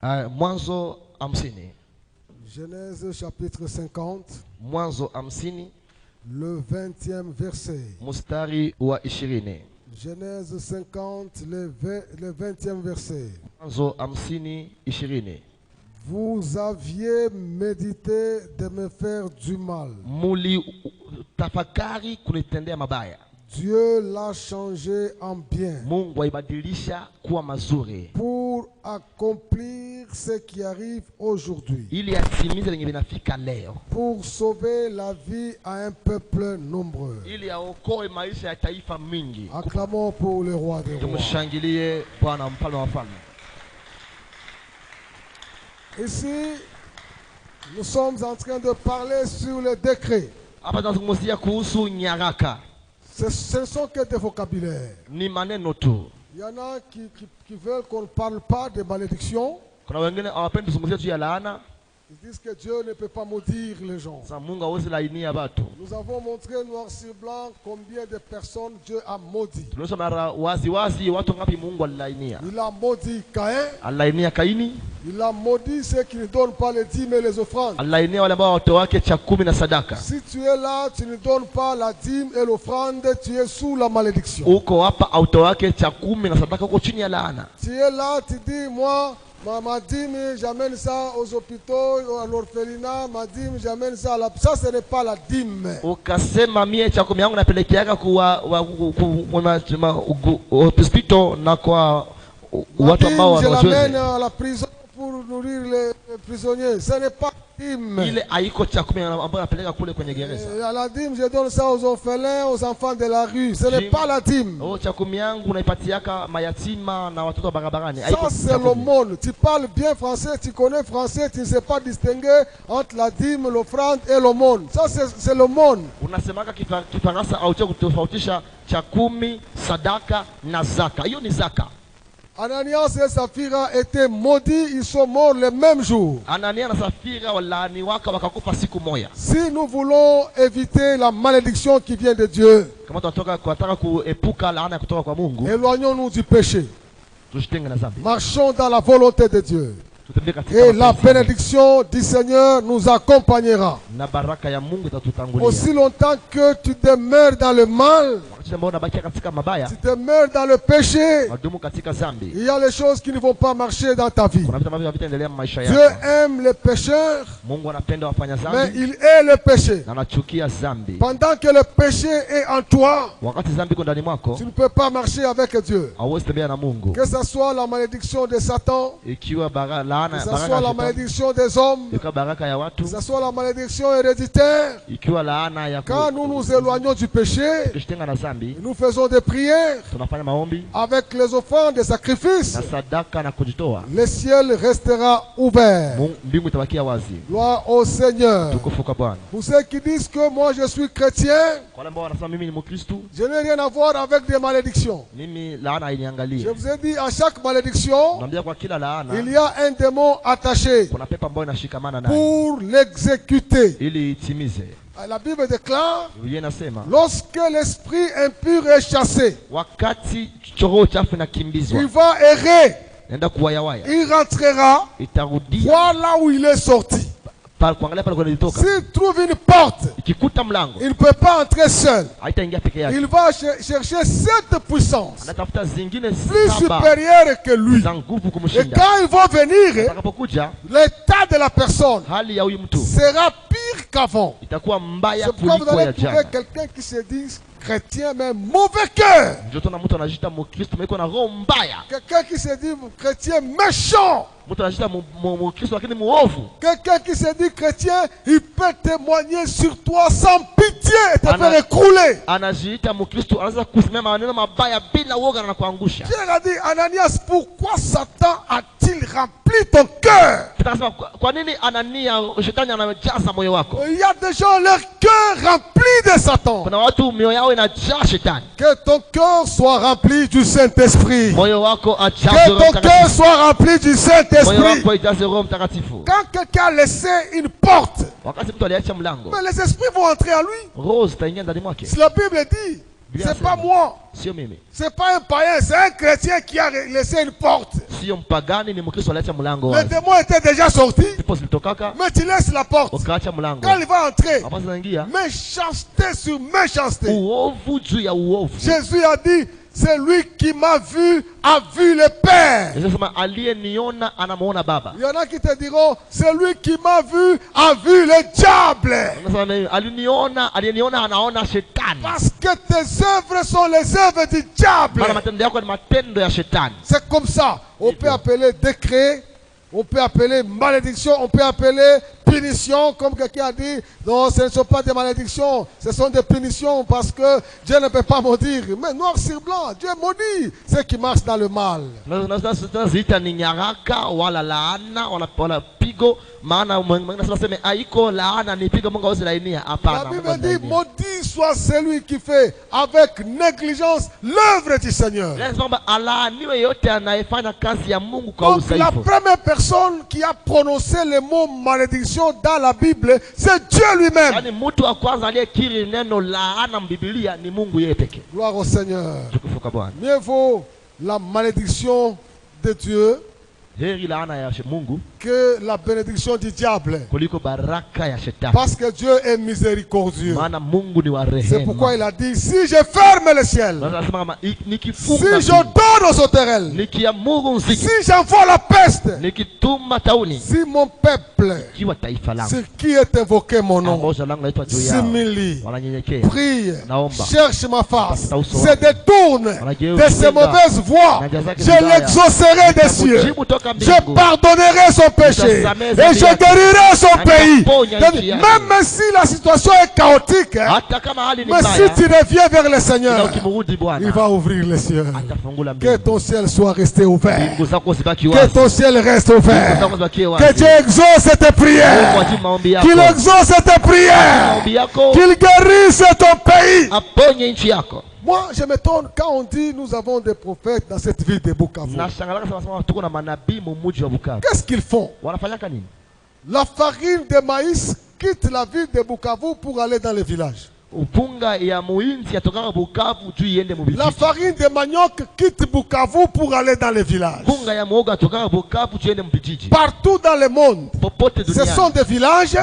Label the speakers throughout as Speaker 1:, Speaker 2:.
Speaker 1: Mwanzo 50.
Speaker 2: Genèse chapitre 50.
Speaker 1: Mwanzo 50.
Speaker 2: Le 20e verset.
Speaker 1: Mstari wa 20.
Speaker 2: Genèse 50, le 20e verset.
Speaker 1: Mwanzo 50, 20.
Speaker 2: Vous aviez médité de me faire du mal.
Speaker 1: Muli tafakari kunitendea mabaya.
Speaker 2: Dieu l'a changé en bien.
Speaker 1: Mungu aibadilisha kuwa mazuri.
Speaker 2: Pour accomplir ce qui arrive aujourd'hui.
Speaker 1: Ili atimize lenye linafika leo.
Speaker 2: Pour sauver la vie à un peuple nombreux.
Speaker 1: Ili aokoe maisha ya taifa mingi.
Speaker 2: Acclamons pour le roi des rois.
Speaker 1: Tumshangilie Bwana mfalme wa wafalme.
Speaker 2: Ici, nous sommes en train de parler sur le décret.
Speaker 1: Hapa tunazungumzia kuhusu nyaraka.
Speaker 2: Ce ne sont que des vocabulaires.
Speaker 1: Ni maneno tu.
Speaker 2: Il y en a qui veulent qu'on ne parle pas de malédiction.
Speaker 1: Kuna wengine hawapendi tuzungumzie juu ya laana.
Speaker 2: Ils disent que Dieu ne peut pas maudire les gens.
Speaker 1: Sasa Mungu hawezi lainia watu.
Speaker 2: Nous avons montré noir sur blanc combien de personnes Dieu a maudit.
Speaker 1: Tunaonyesha mara wazi wazi watu ngapi Mungu alilainia.
Speaker 2: Il a maudit Caïn.
Speaker 1: Alilainia Kaini.
Speaker 2: Il a maudit ceux qui ne donnent pas les dîmes et les offrandes.
Speaker 1: Alilainia wale ambao watoa wake cha 10 na sadaka.
Speaker 2: Si tu es là, tu ne donnes pas la dîme et l'offrande, tu es sous la malédiction.
Speaker 1: Uko hapa autoa wake cha 10 na sadaka uko chini ya laana.
Speaker 2: Tu es là, tu dis moi ma dîme, j'amène ça aux hôpitaux, à l'orphelinat, ma dîme, j'amène ça à la... Ça, ce n'est pas la dîme.
Speaker 1: Ukasema mie cha 10 yangu napelekeaga kwa hospital na kwa watu ambao
Speaker 2: wanaojiweza. Je l'amène à la prison pour nourrir les prisonniers. Ce n'est pas dîme.
Speaker 1: Ile haiko cha 10 ambayo napeleka kule kwenye gereza.
Speaker 2: La dîme, je donne ça aux orphelins, aux enfants de la rue. Ce n'est pas la dîme.
Speaker 1: Cha 10 yangu unaipatiaka mayatima na watoto barabarani.
Speaker 2: Ça c'est l'aumône. Tu parles bien français, tu connais français, tu ne sais pas distinguer entre la dîme, l'offrande et l'aumône. Ça c'est l'aumône.
Speaker 1: Unasemaka Kifaransa au kutofautisha cha 10, sadaka na zaka. Hiyo ni zaka.
Speaker 2: Ananias et Saphira étaient maudits, ils sont morts le même jour.
Speaker 1: Anania na Safira walaaniwaka wakakufa siku moja.
Speaker 2: Si nous voulons éviter la malédiction qui vient de Dieu,
Speaker 1: kama tunataka kuepuka laana kutoka kwa Mungu,
Speaker 2: éloignons-nous du péché.
Speaker 1: Tujitenge na dhambi.
Speaker 2: Marchons dans la volonté de Dieu. Et la bénédiction du Seigneur nous accompagnera.
Speaker 1: Na baraka ya Mungu itatutangulia.
Speaker 2: Aussi longtemps que tu demeures dans le mal, tu demeures dans le péché, il y a les choses qui ne vont pas marcher dans ta vie. Dieu aime les pécheurs, mais il hait le péché. Pendant que le péché est en toi, tu ne peux pas marcher avec Dieu. Que ce soit la malédiction de Satan, que ce soit la malédiction des hommes, que ce soit la malédiction héréditaire. Quand nous nous éloignons du péché, nous faisons des prières avec les offrandes des sacrifices, le ciel restera ouvert. Gloire au Seigneur. Pour ceux qui disent que moi je suis chrétien, je n'ai rien à voir avec des malédictions. Je vous ai dit, à chaque malédiction, il y a un démon attaché pour l'exécuter. La Bible déclare, lorsque l'esprit impur est chassé, il va errer, il rentrera, voir là où il est sorti. S'il trouve une porte, il ne peut pas entrer seul. Il va chercher cette puissance plus supérieure que lui. Et quand ils vont venir, l'état de la personne sera pire qu'avant. C'est pourquoi vous allez trouver quelqu'un qui se dit chrétien mais mauvais cœur. Quelqu'un qui se dit chrétien méchant. Quelqu'un qui se dit chrétien, il peut témoigner sur toi sans pitié et te faire écrouler. Dieu a dit, Ananias, pourquoi Satan a-t-il rempli ton cœur? Il y a des gens, leur cœur rempli de Satan. Que ton cœur soit rempli du Saint-Esprit. Que ton cœur soit rempli du Saint-Esprit. Quand quelqu'un a laissé une porte, mais les esprits vont entrer à lui. La Bible dit, C'est pas moi. C'est pas un païen, c'est un chrétien qui a laissé une porte. Le démon était déjà sorti, mais tu laisses la porte. Quand il va entrer, méchanceté sur méchanceté. Jésus a dit, celui qui m'a vu a vu le Père. Il y en a qui te diront, celui qui m'a vu a vu le diable. Parce que tes œuvres sont les œuvres du diable. C'est comme ça. On peut appeler décret, on peut appeler malédiction, on peut appeler punition, comme quelqu'un a dit. Non, ce ne sont pas des malédictions, ce sont des punitions parce que Dieu ne peut pas maudire. Mais noir sur blanc, Dieu maudit ceux qui marchent dans le mal. La Bible dit, maudit soit celui qui fait avec négligence l'œuvre du Seigneur. Donc la première personne qui a prononcé le mot malédiction dans la Bible, c'est Dieu lui-même. Gloire au Seigneur. Mieux vaut la malédiction de Dieu que la bénédiction du diable. Parce que Dieu est miséricordieux. C'est pourquoi il a dit, si je ferme le ciel, si je donne aux sauterelles, si j'envoie la peste, si mon peuple, c'est qui est invoqué mon nom, s'humilie, prie, cherche ma face, se détourne de ses mauvaises voies, je l'exaucerai des cieux, je pardonnerai son péché et je guérirai son pays. Même si la situation est chaotique, mais si tu reviens vers le Seigneur, il va ouvrir les cieux. Que ton ciel soit resté ouvert, que ton ciel reste ouvert, que Dieu exauce tes prières, qu'il exauce tes prières, qu'il guérisse ton pays. Moi, je m'étonne quand on dit nous avons des prophètes dans cette ville de Bukavu. Qu'est-ce qu'ils font? La farine de maïs quitte la ville de Bukavu pour aller dans les villages. La farine de manioc quitte Bukavu pour aller dans les villages. Partout dans le monde, ce sont des villages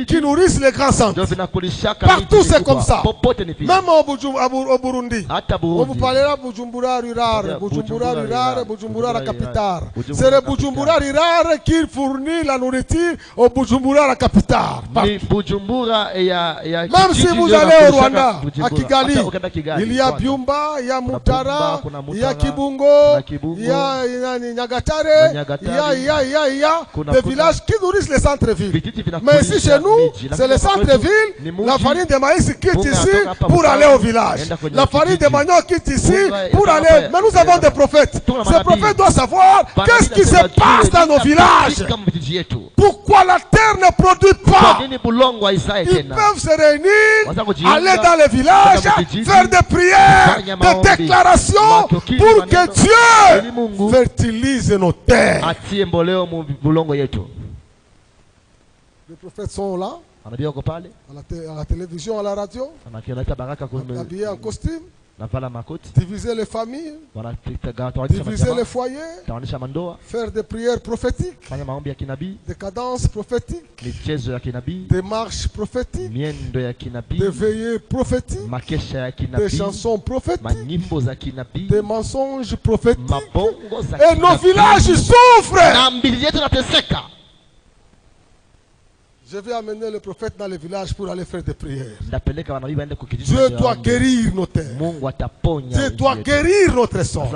Speaker 2: qui nourrissent les grands centres. Partout c'est comme ça. Même au Burundi. On vous parlera Bujumbura rural, Bujumbura rural, Bujumbura la capitale. C'est le Bujumbura rural qui fournit la nourriture au Bujumbura la capitale. Même si vous allez au Rwanda, à Kigali, il y a Byumba, il y a Mutara, il y a Kibungo, il y a Nyagatare, il y a des villages qui nourrissent les centres-villes. Mais ici chez nous, c'est les centres-villes, la farine de maïs quitte ici pour aller au village. La farine de manioc quitte ici pour aller. Mais nous avons des prophètes. Ces prophètes doivent savoir qu'est-ce qui se passe dans nos villages. Pourquoi la terre ne produit pas? Ils peuvent se réunir, aller dans les villages, faire des prières, des déclarations pour que Dieu fertilise nos terres. Les prophètes sont là, à la télévision, à la radio, habillés en costume, diviser les familles, diviser les foyers, faire des prières prophétiques, des cadences prophétiques, des marches prophétiques, des veillées prophétiques, des chansons prophétiques, des mensonges prophétiques. Et nos villages souffrent. Je vais amener le prophète dans les villages pour aller faire des prières. Dieu doit guérir nos terres. Dieu doit guérir notre sang.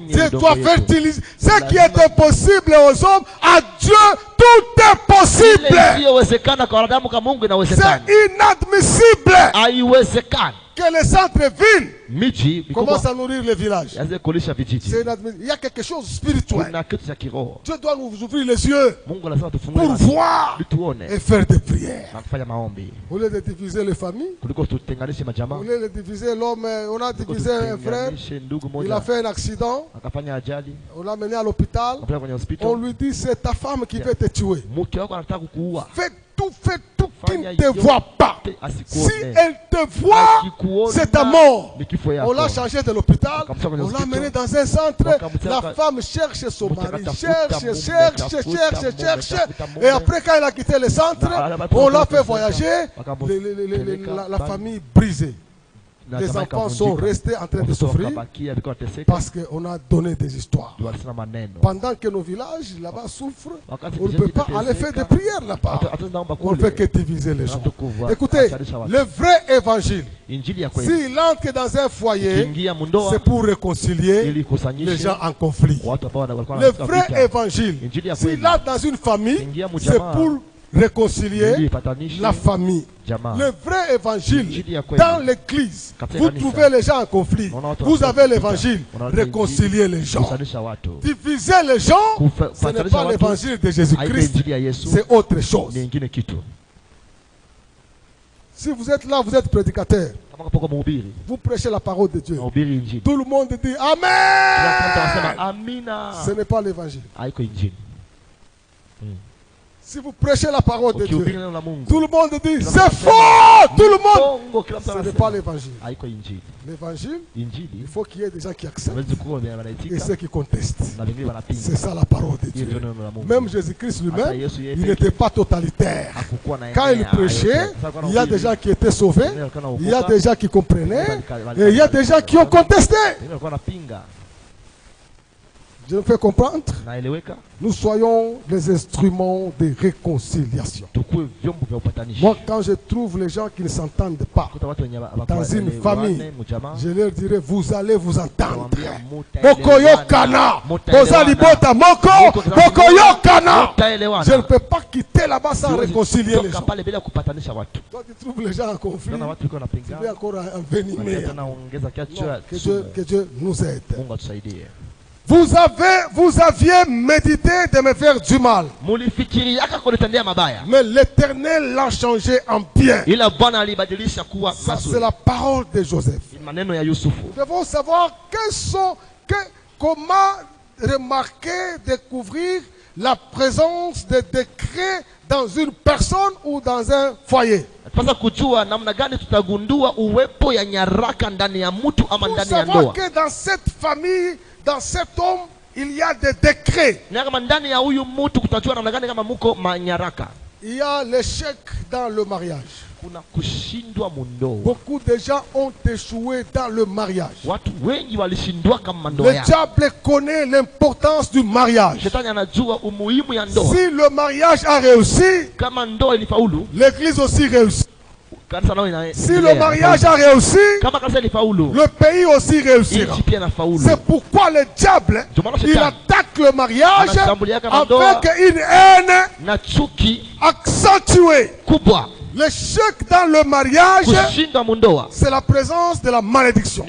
Speaker 2: Dieu doit fertiliser. Ce qui est impossible aux hommes, à Dieu, tout est possible. C'est inadmissible que les centres-villes commencent à nourrir les villages. Il y a quelque chose de spirituel. Dieu doit nous ouvrir les yeux pour voir et faire des prières. Au lieu de diviser les familles, au lieu de diviser l'homme, on a divisé un frère, il a fait un accident, on l'a mené à l'hôpital, on lui dit c'est ta femme qui veut te tuer. Fais tout qui ne te voit pas. Si elle te voit, c'est ta mort. On l'a changé de l'hôpital, on l'a amené dans un centre. La femme cherche son mari, cherche. Et après, quand elle a quitté le centre, on l'a fait voyager, la famille brisée. Les enfants sont restés en train de souffrir parce qu'on a donné des histoires. Pendant que nos villages là-bas souffrent, on ne peut pas aller faire des prières là-bas. On ne fait que diviser les gens. Écoutez, le vrai évangile, s'il entre dans un foyer, c'est pour réconcilier les gens en conflit. Le vrai évangile, s'il entre dans une famille, c'est pour réconcilier la famille. Le vrai évangile, dans l'église, vous trouvez les gens en conflit. Vous avez l'évangile, réconcilier les gens. Diviser les gens, ce n'est pas l'évangile de Jésus-Christ, c'est autre chose. Si vous êtes là, vous êtes prédicateur, vous prêchez la parole de Dieu. Tout le monde dit Amen. Ce n'est pas l'évangile. Si vous prêchez la parole de Dieu, tout le monde dit c'est faux. Tout le monde. Ce n'est pas l'évangile. L'évangile, il faut qu'il y ait des gens qui acceptent et ceux qui contestent. C'est ça la parole de Dieu. Même Jésus-Christ lui-même, il n'était pas totalitaire. Quand il prêchait, il y a des gens qui étaient sauvés, il y a des gens qui comprenaient et il y a des gens qui ont contesté. Je me fais comprendre. Nous soyons les instruments de réconciliation. Moi, quand je trouve les gens qui ne s'entendent pas dans une famille, je leur dirai, vous allez vous entendre. Mokoyokana, Ozalibota, Mokoyokana. Je ne peux pas quitter là-bas sans réconcilier les gens. Quand tu trouves les gens en conflit, tu veux encore envenimer. Que Dieu nous aide. Vous aviez médité de me faire du mal. Mais l'Éternel l'a changé en bien. Ça, c'est la parole de Joseph. Nous devons savoir comment remarquer, découvrir la présence de décrets dans une personne ou dans un foyer. Pour savoir que dans cette famille, dans cet homme, il y a des décrets. Il y a l'échec dans le mariage. Beaucoup de gens ont échoué dans le mariage. Le diable connaît l'importance du mariage. Si le mariage a réussi, l'église aussi réussit. Si le mariage a réussi, le pays aussi réussira. C'est pourquoi le diable, il attaque le mariage avec une haine accentuée. L'échec dans le mariage, c'est la présence de la malédiction.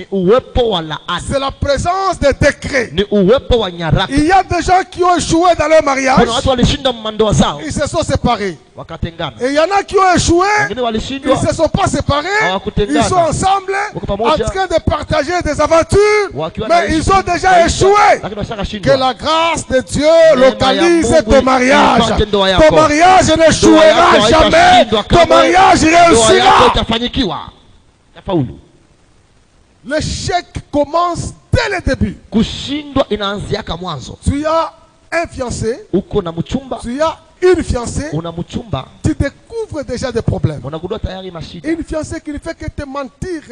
Speaker 2: C'est la présence des décrets. Il y a des gens qui ont échoué dans leur mariage. Ils se sont séparés. Et il y en a qui ont échoué. Ils ne se sont pas séparés. Ils sont ensemble en train de partager des aventures. Mais ils ont déjà échoué. Que la grâce de Dieu localise ton mariage. Ton mariage n'échouera jamais. Ton mariage réussira. L'échec commence dès le début. Tu as un fiancé. Tu as une fiancée. Tu découvres déjà des problèmes. Une fiancée qui ne fait que te mentir.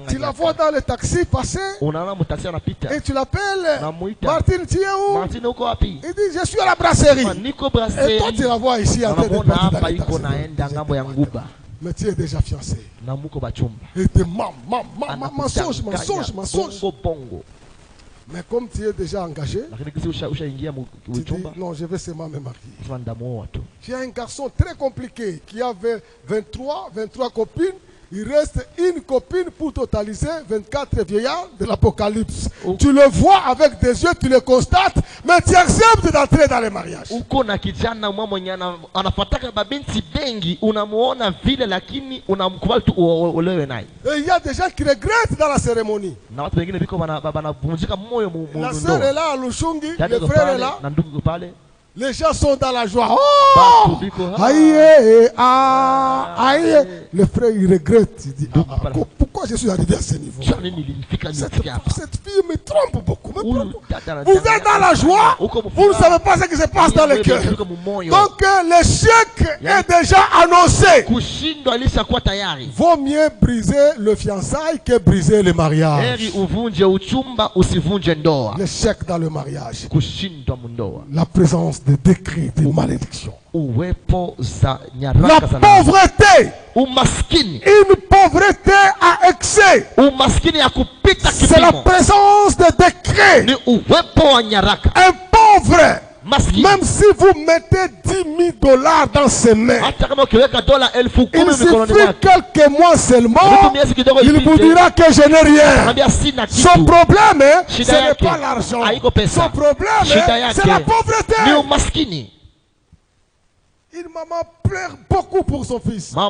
Speaker 2: Tu la vois dans le taxi passer. Et tu l'appelles. Martine, tu es où? Il dit, je suis à la brasserie. Et toi, tu la vois ici en train de partir dans le taxi. Mais tu es déjà fiancé. Et tu es mensonge. Mais comme tu es déjà engagé, tu dis, non, je vais seulement me marier. J'ai un garçon très compliqué qui avait 23 copines. Il reste une copine pour totaliser 24 vieillards de l'Apocalypse. Tu le vois avec des yeux, tu le constates, mais tu acceptes d'entrer dans le mariage. Et il y a des gens qui regrettent dans la cérémonie. La sœur est là à Lushungi, le frère est là. Les gens sont dans la joie. Oh! Aïe, aïe. Le frère, il regrette. Il dit, pourquoi je suis arrivé à ce niveau? Cette fille me trompe beaucoup. Vous êtes dans la joie. Vous ne savez pas ce qui se passe dans le cœur. Donc, l'échec est déjà annoncé. Vaut mieux briser le fiançailles que briser le mariage. L'échec dans le mariage. La présence de décrets, de malédiction. La pauvreté, une pauvreté à excès, c'est la présence de décrets. Un pauvre, même si vous mettez $10,000 dans ses mains, il suffit quelques mois seulement, il vous dira que je n'ai rien. Son problème, ce n'est pas l'argent. Son problème, c'est la pauvreté. Une maman pleure beaucoup pour son fils. Elle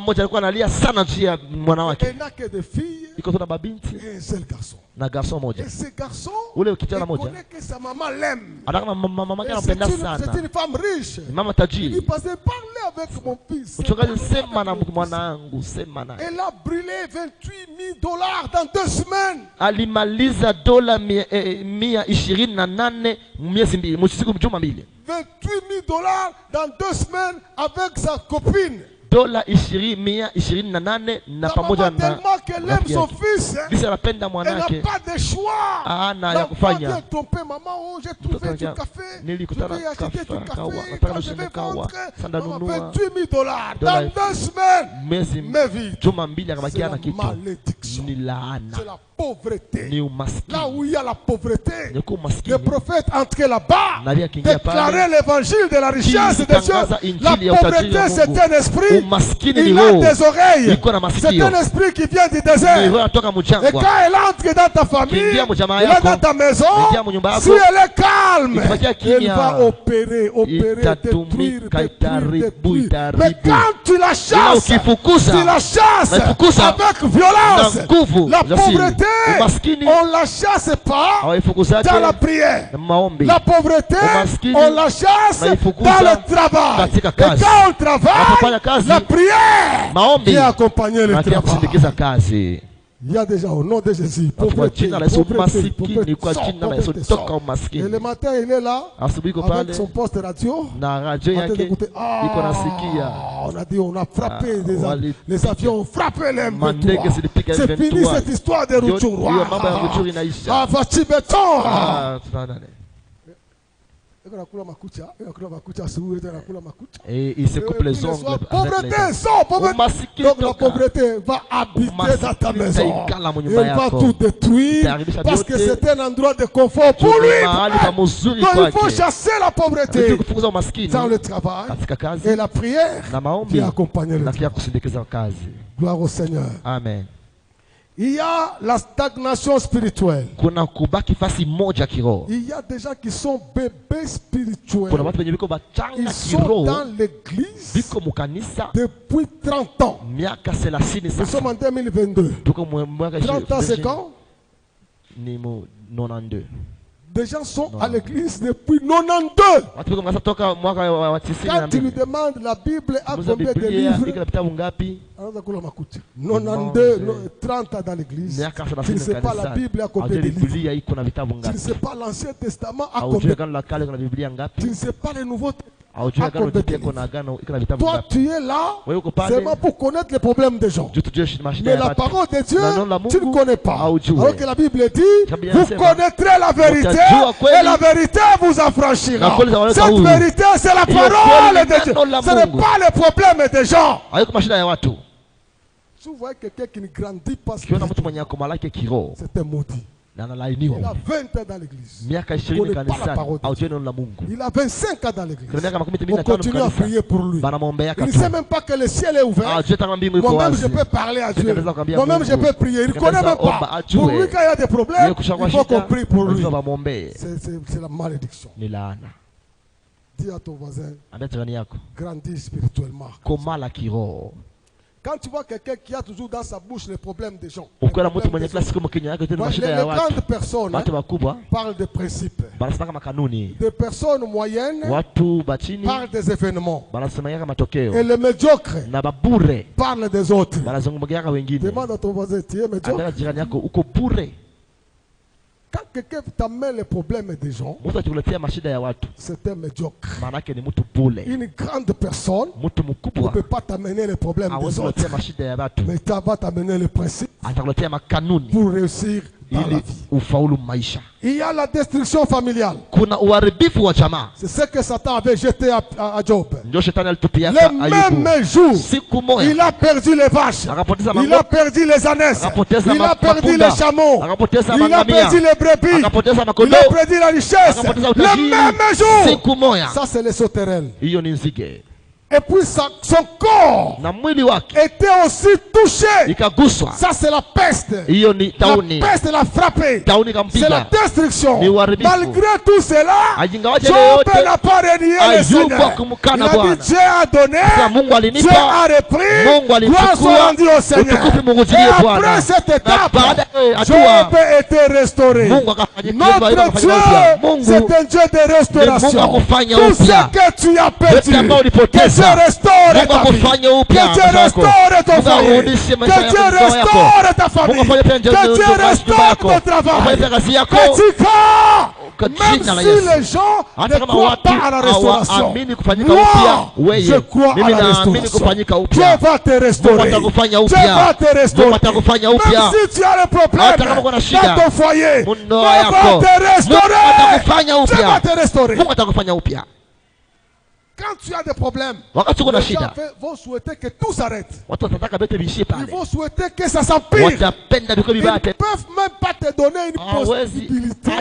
Speaker 2: n'a que des filles et un seul garçon. Et ce garçon, il connaît que sa maman l'aime. C'est une femme riche. Il dit, passez parler avec mon fils. Elle a brûlé $28,000 dans 2 semaines.
Speaker 1: Alimaliza $28,000
Speaker 2: dans 2 semaines avec sa copine.
Speaker 1: Dola 28 na pamoja na
Speaker 2: tellement qu'elle aime son fils. Elle n'a pas de choix.
Speaker 1: Ya kufanya.
Speaker 2: Maman, j'ai trouvé du café. Je vais acheter du café. Quand je vais rentrer, $28,000 dans 2 semaines. Mais vite. C'est la malédiction. C'est la pauvreté. Là où il y a la pauvreté, le prophète entrait là-bas, déclarait l'évangile de la richesse des cieux. La pauvreté, c'est un esprit. Il a des oreilles. C'est un esprit qui vient du désert. Et quand elle entre dans ta famille, elle est dans ta maison, si elle est calme, elle va opérer, détruire. Mais quand tu la chasses, avec violence, la pauvreté, on ne la chasse pas dans la prière. La pauvreté, on la chasse dans le travail. Et quand on travaille, la prière vient accompagner le travail. Il y a déjà au nom de Jésus pauvreté. Et le matin il est là avec son poste radio. On a dit on a frappé les avions ont frappé les M23. C'est fini cette histoire de Rutshuru.
Speaker 1: Et il se coupe les ongles.
Speaker 2: Pauvreté, donc la pauvreté va habiter dans ta maison. Il va tout détruire parce que c'est un endroit de confort pour lui. Donc il faut chasser la pauvreté dans le travail et la prière qui accompagne le travail. Gloire au Seigneur.
Speaker 1: Amen.
Speaker 2: Il y a la stagnation spirituelle. Il y a des gens qui sont bébés spirituels. Ils sont dans l'église depuis 30 ans. Nous sommes en 2022. 30 ans c'est quand?
Speaker 1: 92.
Speaker 2: Des gens sont à l'église depuis 92. Quand tu lui demandes la Bible a combien de livres? 92, 30 ans dans l'église. Tu ne sais pas la Bible a combien de livres? Tu ne sais pas l'Ancien Testament a combien? Tu ne sais pas le Nouveau Testament. Toi tu es là seulement pour connaître les problèmes des gens. Mais la parole de Dieu, tu ne connais pas. Alors que la Bible dit, vous connaîtrez la vérité et la vérité vous affranchira. Cette vérité, c'est la parole de Dieu. Ce n'est pas le problème des gens. Si vous voyez quelqu'un qui ne grandit pas, c'est un maudit. Il a 20 ans dans l'église. Il a 25 ans dans l'église. On continue à prier pour lui. Il ne sait même pas que le ciel est ouvert. Moi-même, je peux parler à Dieu. Moi-même, je peux prier. Il ne connaît même pas. Pour lui, quand il y a des problèmes, il faut qu'on prie pour lui. C'est la malédiction. Dis à ton voisin, grandis spirituellement. Quand Quand tu vois quelqu'un qui a toujours dans sa bouche les problèmes des gens,
Speaker 1: les
Speaker 2: grandes personnes parlent des principes. Des personnes moyennes parlent des événements. Et les médiocres parlent des autres. Demande à ton voisin, tu es médiocre. Quand quelqu'un t'amène les problèmes des gens, c'est un médiocre. Une grande personne ne peut pas t'amener les problèmes des autres, mais tu vas t'amener les principes pour réussir dans la vie. Il y a la destruction familiale. C'est ce que Satan avait jeté à Job. Le même jour, il a perdu les vaches, il a perdu les ânesses, il a perdu les chameaux, il a perdu les brebis, il a perdu la richesse. Le même jour. Ça, c'est les sauterelles. Et puis son corps était aussi touché. Ça, c'est la peste. La peste l'a frappé. C'est la destruction. Malgré tout cela, Job n'a pas renié le Seigneur. Il a dit, Dieu a donné, Dieu a repris, gloire soit rendue au Seigneur. Et après cette étape, Job était restauré. Notre Dieu, c'est un Dieu de restauration. Tout ce que tu as perdu, Dieu restaure ta vie. Que Dieu restaure ton foyer. Que Dieu restaure ta famille. Que Dieu restaure ton travail. Même si les gens ne croient pas à la restauration, moi, je crois à la restauration. Dieu va te restaurer. Dieu va te restaurer. Même si tu as le problème dans ton foyer, Dieu va te restaurer. Dieu va te restaurer. Quand tu as des problèmes, les gens vont souhaiter que tout s'arrête. Ils vont souhaiter que ça s'empire. Ils ne peuvent même pas te donner une possibilité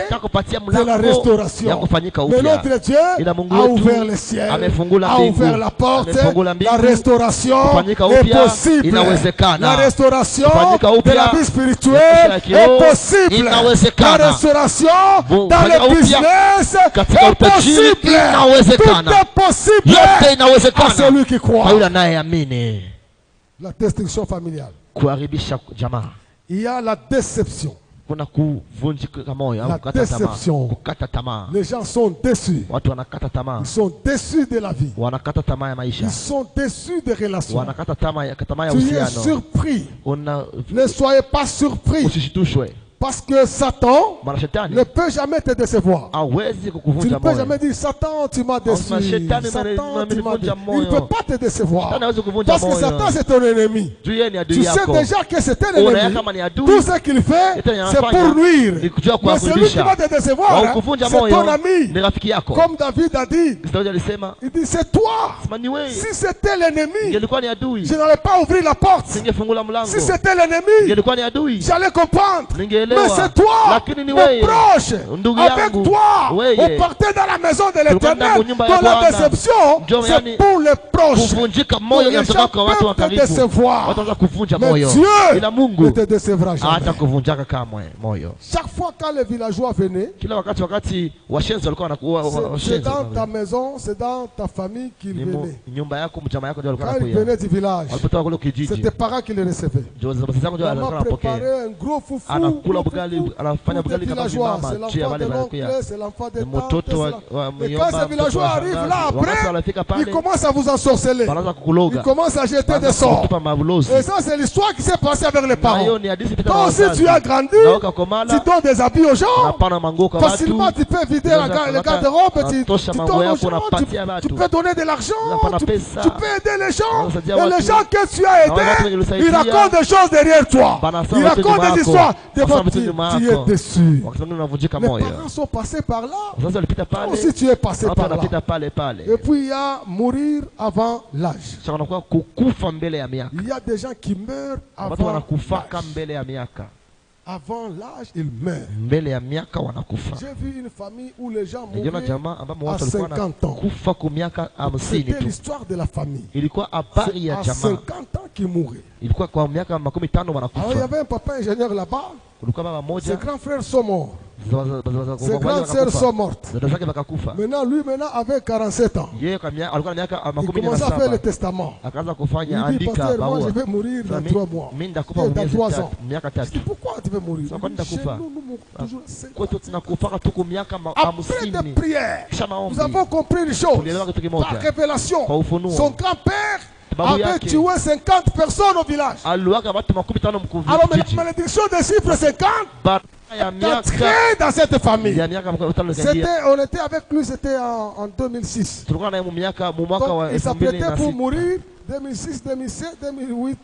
Speaker 2: de la restauration. Mais notre Dieu a ouvert les ciels, a ouvert la porte. La restauration est possible. La restauration de la vie spirituelle est possible. La restauration dans le business est possible. Tout est possible. À celui qui croit. La destruction familiale. Il y a la déception. La déception. Les gens sont déçus. Ils sont déçus de la vie. Ils sont déçus des relations. Tu es surpris. Ne soyez pas surpris. Parce que Satan ne peut jamais te décevoir. Tu ne peux jamais dire, Satan, tu m'as déçu. Satan, tu m'as déçu. Il ne peut pas te décevoir. Parce que Satan, c'est ton ennemi. Tu sais déjà que c'est un ennemi. Tout ce qu'il fait, c'est pour nuire. Mais celui qui va te décevoir, c'est ton ami. Comme David a dit, il dit, c'est toi. Si c'était l'ennemi, je n'allais pas ouvrir la porte. Si c'était l'ennemi, j'allais comprendre. Mais c'est toi, mon proche. Avec toi, on partait dans la maison de l'Éternel. Dans la déception, c'est pour les proches. Pour les gens peuvent te décevoir. Mais Dieu ne te décevra jamais. Chaque fois quand les villageois venaient, c'est dans ta maison, c'est dans ta famille qu'ils venaient. Quand ils venaient du village, c'est tes parents qui les recevaient. Maman préparait un gros foufou. C'est l'enfant des tantes. Et quand ces villageois arrivent là après, ils commencent à vous ensorceler. Ils commencent à jeter des sorts. Et ça, c'est l'histoire qui s'est passée avec les parents. Toi aussi, tu as grandi. Tu donnes des habits aux gens. Facilement, tu peux vider le garde-robe. Tu donnes aux gens. Tu peux donner de l'argent. Tu peux aider les gens. Et les gens que tu as aidés, ils racontent des choses derrière toi. Ils racontent des histoires. Des fois, tu es déçu. Les parents sont passés par là. Toi aussi, tu es passé par là. Et puis, il y a mourir avant l'âge. Il y a des gens qui meurent avant l'âge. Avant l'âge, ils meurent. J'ai vu une famille où les gens mouraient à 50 ans. C'était l'histoire de la famille. À 50 ans qu'ils mouraient. Alors, il y avait un papa ingénieur là-bas. Ses grands frères sont morts. Ses grandes sœurs sont mortes. Maintenant, lui avait 47 ans. Il commence à faire le testament. Il dit, pasteur, moi je vais mourir dans 3 mois. Dans 3 ans. Je dis, pourquoi tu veux mourir? Chez nous, nous mourons toujours. Après des prières, nous avons compris une chose. Par révélation, son grand-père avait tué 50 personnes au village. Alors la malédiction des chiffres 50 entré dans cette famille. On était avec lui, c'était en 2006. Donc, il s'apprêtait pour mourir 2006, 2007, 2008.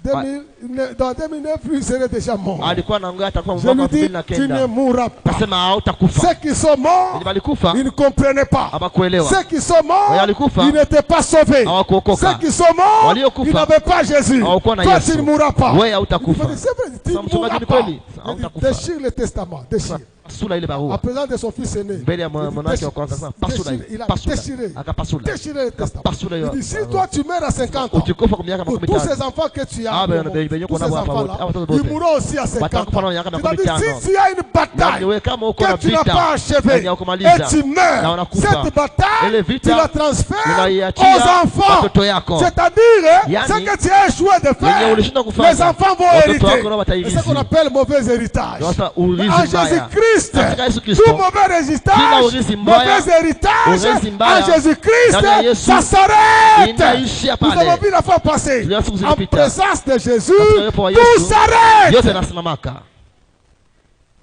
Speaker 2: Dans 2009, lui serait déjà mort. Je lui dis, tu ne mourras pas. Ceux qui sont morts, ils ne comprenaient pas. Ceux qui sont morts, ils n'étaient pas sauvés. Ceux qui sont morts, ils n'avaient pas Jésus. Toi, tu ne mourras pas. C'est vrai, tu ne mourras pas. Déchire le testament, déchire. À présent de son fils aîné, il a déchiré le testament. Il dit, si toi tu meurs à 50 ans, pour tous ces enfants que tu as, tous ces enfants-là, ils mourront aussi à 50 ans. C'est-à-dire, si tu as une bataille que tu n'as pas achevée et tu meurs, cette bataille, tu la transfères aux enfants. C'est-à-dire, ce que tu as échoué de faire, les enfants vont hériter. C'est ce qu'on appelle mauvais héritage. En Jésus-Christ, tout mauvais héritage, mauvais héritage en Jésus-Christ, ça s'arrête. Nous avons vu la fois passée, en présence de Jésus, tout s'arrête.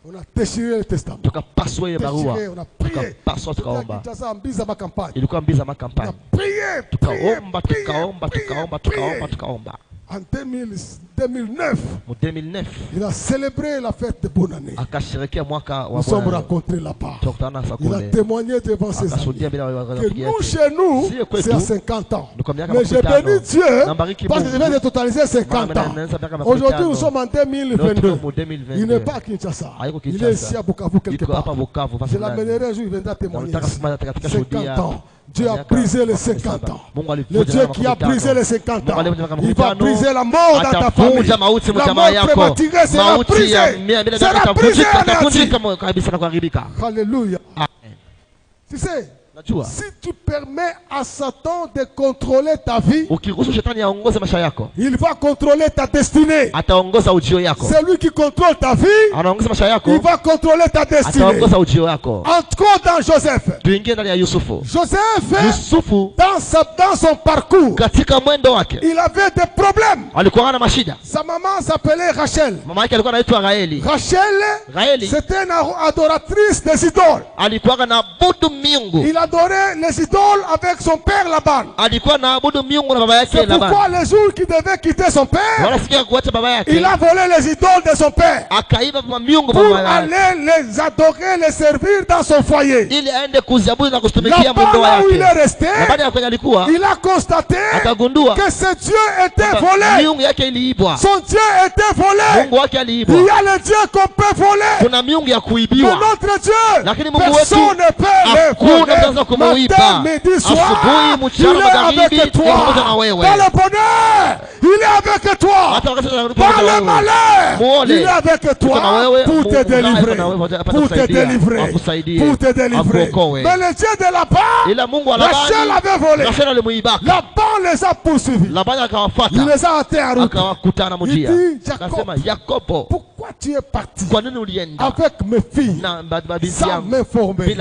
Speaker 2: On a déchiré le testament. On a prié. On a prié. En 2009, il a célébré la fête de bonne année. Nous sommes rencontrés là-bas. Il a témoigné devant ses amis que nous, chez nous, c'est à 50 ans. Mais j'ai béni Dieu parce que je viens de totaliser 50 ans. Aujourd'hui, nous sommes en 2022. Il n'est pas à Kinshasa. Il est ici à Bukavu quelque part. Je l'amènerai un jour, il viendra témoigner. 50 ans. Dieu a brisé les 50 ans. Le Dieu qui a brisé les 50 ans, il va briser la mort dans ta famille. La mort prématurée sera brisée. Sera brisée. Alléluia. Tu sais, si tu permets à Satan de contrôler ta vie, il va contrôler ta destinée. C'est lui qui contrôle ta vie, il va contrôler ta destinée. Entrons dans Joseph. Joseph, dans son parcours, il avait des problèmes. Sa maman s'appelait Rachel. Rachel, c'était une adoratrice des idoles. Il adorait les idoles avec son père Laban. C'est pourquoi le jour qu'il devait quitter son père, il a volé les idoles de son père pour aller les adorer, les servir dans son foyer. Là-bas où il est resté, il a constaté que ce Dieu était volé. Son Dieu était volé. Il y a le Dieu qu'on peut voler. Mais notre Dieu, personne ne peut le voler. Matin, midi, soir, il est avec toi. Dans le bonheur, il est avec toi. Dans le malheur, il est avec toi pour te délivrer. Pour te délivrer. Pour te délivrer. Mais le Dieu de là-bas, Rachel avait volé. Laban les a poursuivis. Il les a atteints en route. Il dit, Jacob, pourquoi tu es parti avec mes filles sans m'informer?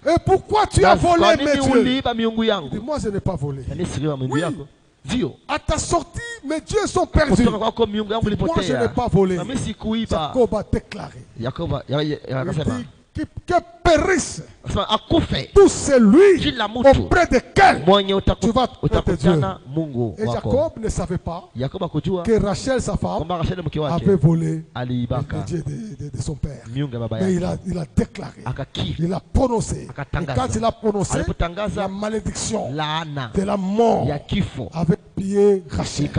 Speaker 2: Et pourquoi tu as volé mes dieux? Dis, moi je n'ai pas volé. Oui. À ta sortie, mes dieux sont perdus. Moi je n'ai pas volé. Jacob a déclaré. Que périsse tout celui auprès desquels tu vas être Dieu. Et Jacob ne savait pas que Rachel, sa femme, avait volé le Dieu de son père. Mais il a déclaré, il a prononcé. Et quand il a prononcé, la malédiction de la mort avait pillé Rachel.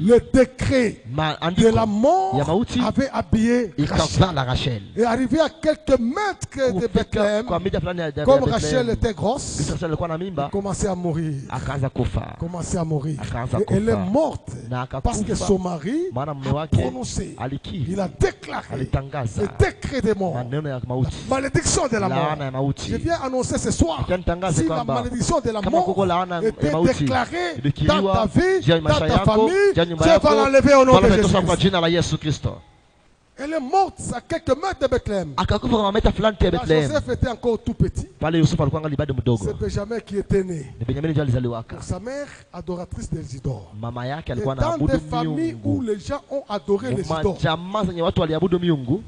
Speaker 2: Le décret de la mort avait habillé Rachel. Et arrivé à quelques mètres de Bethléem, comme Rachel était grosse, elle commençait à mourir. Et elle est morte parce que son mari a prononcé, il a déclaré le décret de mort, la malédiction de la mort. Je viens annoncer ce soir, si la malédiction de la mort était déclarée dans ta vie, dans ta famille, Dieu va l'enlever au nom de Jésus. Elle est morte à quelques mètres de Bethléem. Joseph était encore tout petit. C'est Benjamin qui était né. Pour sa mère, adoratrice des idoles. Et dans des familles où les gens ont adoré les idoles,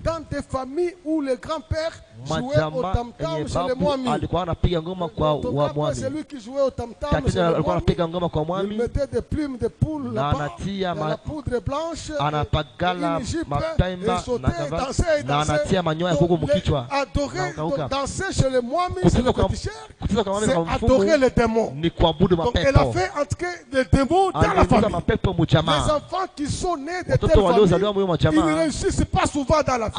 Speaker 2: dans des familles où les grands-pères jouaient au tam-tam chez les Moamis, c'est lui qui jouait au tam-tam chez les Moamis. Il mettait des plumes de poule là-bas, de la poudre blanche, une jupe, et danser, adorer, danser chez les Moamis, c'est le féticheur, c'est adorer les démons. Donc elle a fait entrer les démons dans la famille. Les enfants qui sont nés de telles familles, ils ne réussissent pas souvent dans la vie.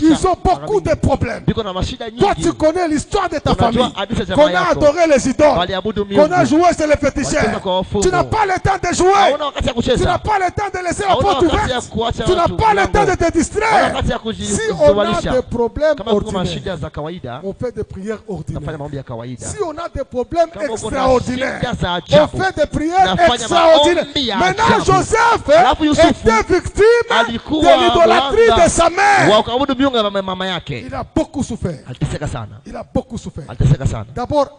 Speaker 2: Ils ont beaucoup de problèmes. Toi tu connais l'histoire de ta famille, qu'on a adoré les idoles, qu'on a joué chez les féticheurs. Tu n'as pas le temps de jouer, tu n'as pas le temps de laisser la porte ouverte, tu n'as pas le temps de te distraire. Si on a des problèmes ordinaires, on fait des prières ordinaires. Si on a des problèmes extraordinaires, on fait des prières extraordinaires. Maintenant Joseph était victime de l'idolâtrie de sa mère. Il a beaucoup souffert. Il a beaucoup souffert. D'abord,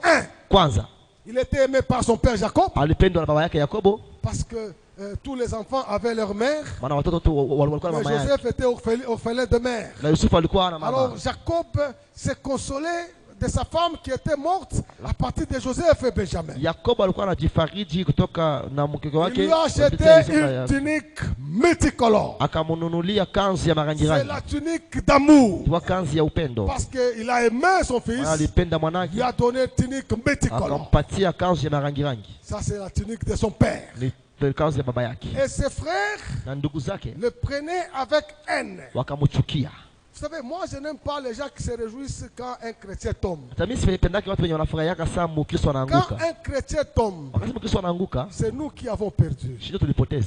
Speaker 2: il était aimé par son père Jacob, parce que tous les enfants avaient leur mère, mais Joseph était orphelin de mère. Alors Jacob s'est consolé de sa femme qui était morte à partir de Joseph et Benjamin. Il lui a acheté une tunique multicolore. C'est la tunique d'amour. Parce qu'il a aimé son fils, il a donné une tunique multicolore. Ça c'est la tunique de son père. Et ses frères le prenaient avec haine. Vous savez, moi je n'aime pas les gens qui se réjouissent quand un chrétien tombe. Quand un chrétien tombe, c'est nous qui avons perdu.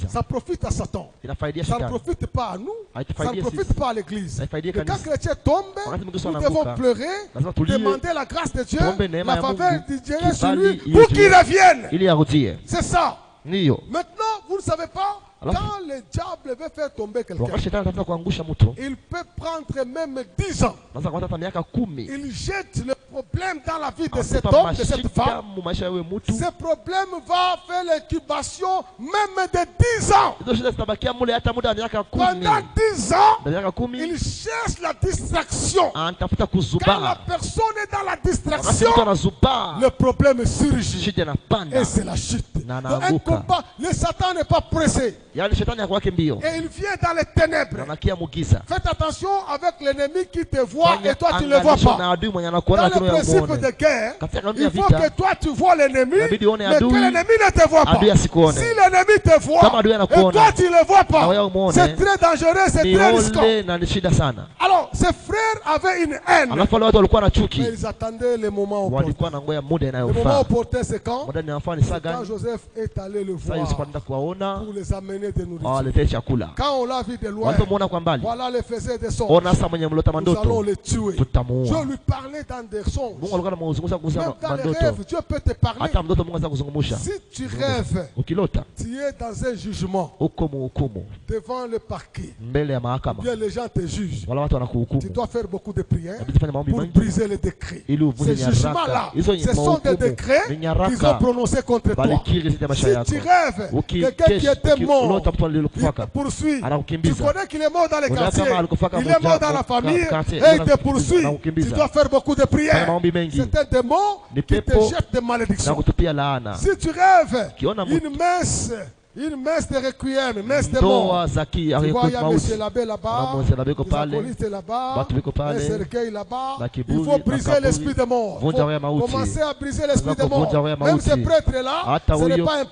Speaker 2: Ça profite à Satan. Ça ne profite pas à nous. Ça ne profite pas à l'église. Et quand un chrétien tombe, nous devons pleurer, demander la grâce de Dieu, la faveur de Dieu sur lui pour qu'il revienne. C'est ça. Maintenant, vous ne savez pas, quand le diable veut faire tomber quelqu'un, il peut prendre même 10 ans. Il jette le problème dans la vie de cet homme, de cette femme. Ce problème va faire l'incubation même de 10 ans. Pendant 10 ans, il cherche la distraction. Quand la personne est dans la distraction, le problème surgit. Et c'est la chute. Dans un combat, le Satan n'est pas pressé. Et il vient dans les ténèbres. Faites attention avec l'ennemi qui te voit et toi tu ne le vois pas. Dans le principe de guerre, il faut que toi tu vois l'ennemi, mais que l'ennemi ne te voit pas. Si l'ennemi te voit et toi tu ne le vois pas, c'est très dangereux, c'est très risquant. Alors ces frères avaient une haine, mais ils attendaient le moment opportun. Le moment opportun c'est quand Joseph est allé le voir pour les amener de nourriture. Quand on l'a vu de loin, voilà le faisait des songes. Nous allons le tuer. Dieu lui parlait dans des songes. Même dans les rêves, Dieu peut te parler. Si tu rêves, tu es dans un jugement devant le parquet. Bien les gens te jugent. Tu dois faire beaucoup de prières pour briser les décrets. Ces jugements-là, ce sont des décrets qu'ils ont prononcés contre toi. Si tu rêves, quelqu'un qui était mort, il te poursuit. Tu connais qu'il est mort dans les quartiers, il est mort dans la famille et il te poursuit. Tu dois faire beaucoup de prières. C'est un démon qui te jette des malédictions. Si tu rêves une messe de requiem, une messe de mort. Tu vois, il y a M. l'abbé là-bas, les acolytes là-bas, un cercueil là-bas. Il faut briser l'esprit de mort. Il faut commencer à briser l'esprit de mort. Même ces prêtres-là, ce n'est pas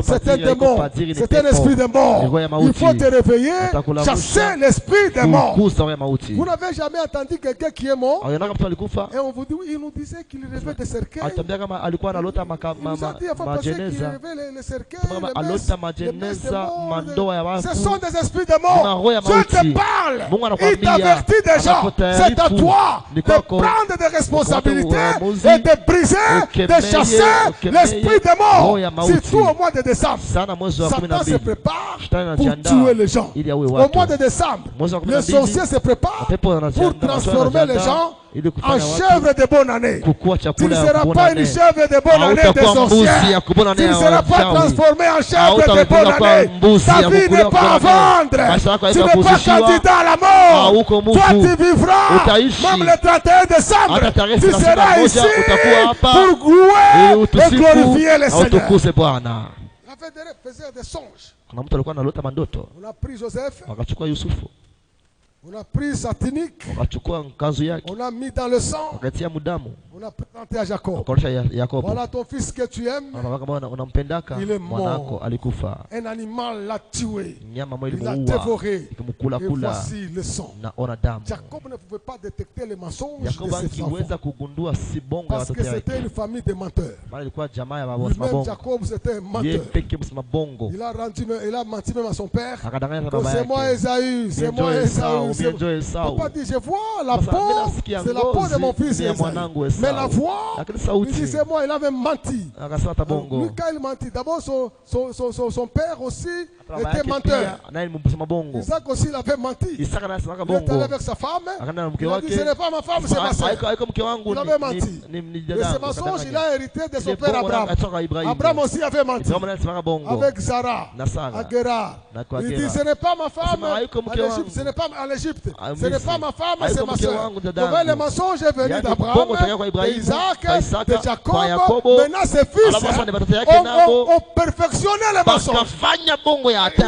Speaker 2: C'est un démon. C'est un esprit de mort. Il faut te réveiller, chasser l'esprit de mort. Vous n'avez jamais entendu quelqu'un qui est mort et on vous dit, il nous disait qu'il rêvait des cercueils. Il nous a dit qu'il rêvait les cercueils, les messes de mort. Ce sont des esprits de mort. Je te parle. Il t'avertit déjà. C'est à toi de prendre des responsabilités et de briser, de chasser l'esprit de mort. Surtout au mois de décembre. Satan se prépare pour tuer les gens. Au mois de décembre, les sorciers se préparent pour transformer les gens en chèvre de bonne année. Tu ne seras pas une chèvre de bonne année des sorciers. Tu ne seras pas transformé en chèvre de bonne année. Ta vie n'est pas à vendre. Tu n'es pas candidat à la mort. Toi tu vivras même le 31 décembre. Tu seras ici pour louer et glorifier le Seigneur. Il faisait des songes. On a pris Joseph. On a pris sa tunique, on a mis dans le sang, on a présenté à Jacob. Voilà ton fils que tu aimes, il est mort. Un animal l'a tué, il l'a dévoré. Et voici le sang. Jacob ne pouvait pas détecter les mensonges de ses enfants, parce que c'était une famille de menteurs. Lui-même Jacob c'était un menteur. Il a menti même à son père. C'est moi Esaü, c'est moi Esaü. Papa dit, je vois la peau, c'est la peau de mon fils Esaü. Mais la voix, il dit, c'est moi, il avait menti. Lui, quand il mentit, d'abord son père aussi était menteur. Isaac aussi, il avait menti. Il est allé avec sa femme. Il a dit, ce n'est pas ma femme, c'est ma soeur. Il avait menti. Et ce mensonge, il a hérité de son père Abraham. Abraham aussi avait menti. Avec Sarah, à Guérar. Il dit, ce n'est pas ma femme à l'Égypte, ce n'est pas à l'Égypte. Ce n'est pas ma femme, c'est ma soeur. Donc le mensonge est venu d'Abraham, d'Isaac, de Jacob. Maintenant ses fils ont perfectionné le mensonge.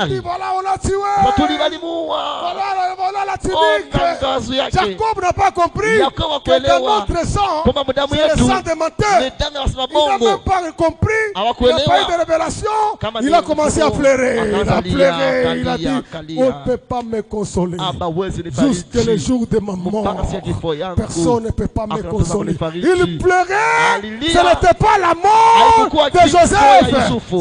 Speaker 2: Il dit voilà, on l'a tué. Voilà la tunique. Jacob n'a pas compris que dans notre sang, c'est le sang des menteurs. Il n'a même pas compris. Il n'a pas eu de révélation. Il a commencé à pleurer. Il a pleuré. Il a dit on ne peut pas me consoler. Jusqu'à le jour de ma mort, personne ne peut pas me consoler. Il pleurait. Ce n'était pas la mort de Joseph.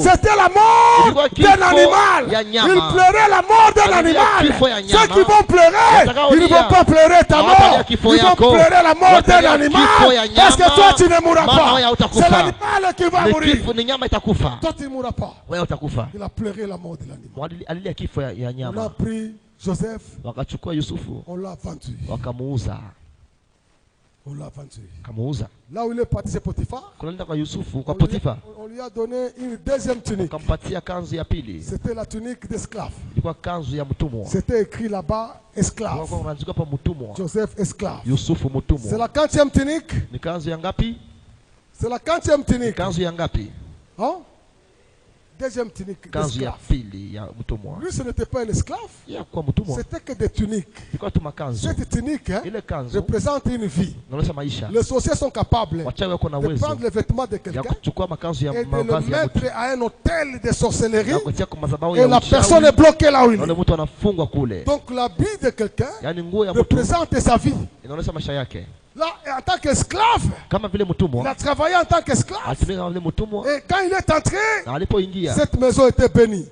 Speaker 2: C'était la mort d'un animal. Il pleurait la mort d'un animal. Ceux qui vont pleurer, ils ne vont pas pleurer ta mort. Ils vont pleurer la mort d'un animal. Parce que toi, tu ne mourras pas. C'est l'animal qui va mourir. Toi, tu ne mourras pas. Il a pleuré la mort de l'animal. On a pris Joseph, on l'a vendu. On l'a vendu. Là où il est parti, c'est Potiphar. On lui a donné une deuxième tunique. C'était la tunique d'esclave. C'était écrit là-bas, esclave. Joseph, esclave. C'est la 40e tunique. C'est la 40e tunique. Hein? Deuxième tunique d'esclave. Lui, ce n'était pas un esclave. C'était que des tuniques. Cette tunique représente une vie. Les sorciers sont capables de prendre les vêtements de quelqu'un et de le mettre à un hôtel de sorcellerie et la personne est bloquée là où il est. Donc l'habit de quelqu'un représente sa vie. Là, en tant qu'esclave, il a travaillé en tant qu'esclave. Et quand il est entré, cette maison était bénie.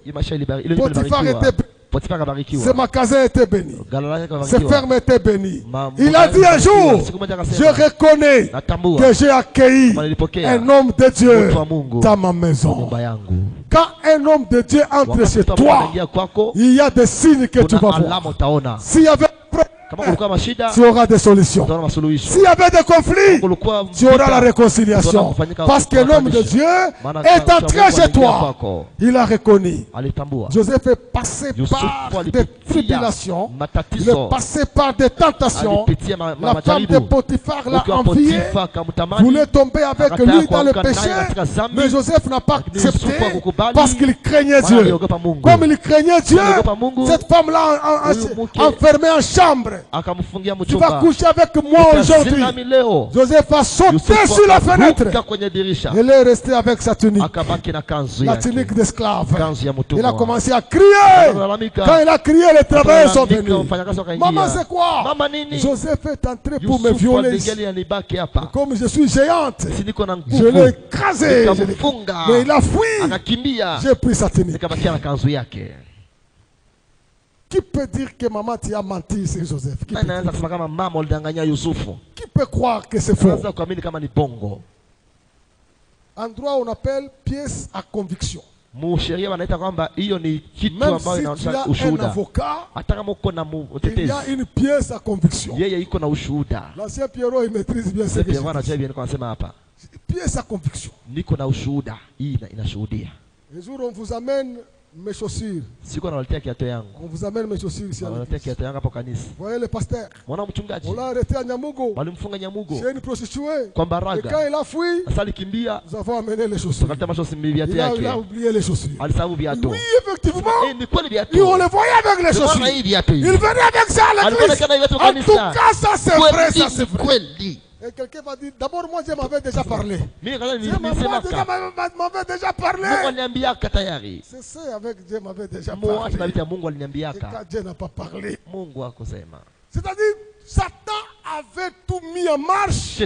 Speaker 2: Potiphar était béni. Ce magasin était béni. Ces fermes étaient bénies. Il a dit un jour, je reconnais que j'ai accueilli un homme de Dieu dans ma maison. Quand un homme de Dieu entre chez toi, il y a des signes que tu vas voir. S'il y avait tu auras des solutions. S'il y avait des conflits, tu auras la réconciliation. Parce que l'homme de Dieu est entré chez toi. Il a reconnu. Joseph est passé par des tribulations. Il est passé par des tentations. La femme de Potiphar l'a envié, voulait tomber avec lui dans le péché. Mais Joseph n'a pas accepté parce qu'il craignait Dieu. Comme il craignait Dieu, cette femme l'a enfermé en chambre. Tu vas coucher avec moi aujourd'hui. Joseph a sauté sur la fenêtre. Il est resté avec sa tunique. La tunique d'esclave. Il a commencé à crier. Quand il a crié, les travailleurs sont venus. Maman, c'est quoi? Joseph est entré pour me violer. Comme je suis géante, je l'ai écrasé. Mais il a fui. J'ai pris sa tunique. Qui peut dire que maman t'y a menti, c'est Joseph? Qui peut croire que c'est faux? Endroit où on appelle pièce à conviction. Même si tu as un avocat, il y a une pièce à conviction. L'ancien Pierrot, il maîtrise bien ce que je dis. Pièce à conviction. Un jour, on vous amène mes chaussures. On vous amène mes chaussures ici. Vous voyez le pasteur? On l'a arrêté à Nyamugo. C'est une prostituée. Et quand il a fui, nous avons amené les chaussures. Il a oublié les chaussures. Oui, effectivement. Et on le voyait avec les chaussures. Il venait avec ça à l'église. En tout cas, ça c'est vrai, ça c'est vrai. Et quelqu'un va dire, d'abord moi Dieu m'avait déjà parlé. Dieu m'avait déjà parlé. C'est ça avec Dieu m'avait déjà parlé. Et quand Dieu n'a pas parlé. C'est-à-dire, Satan avait tout mis en marche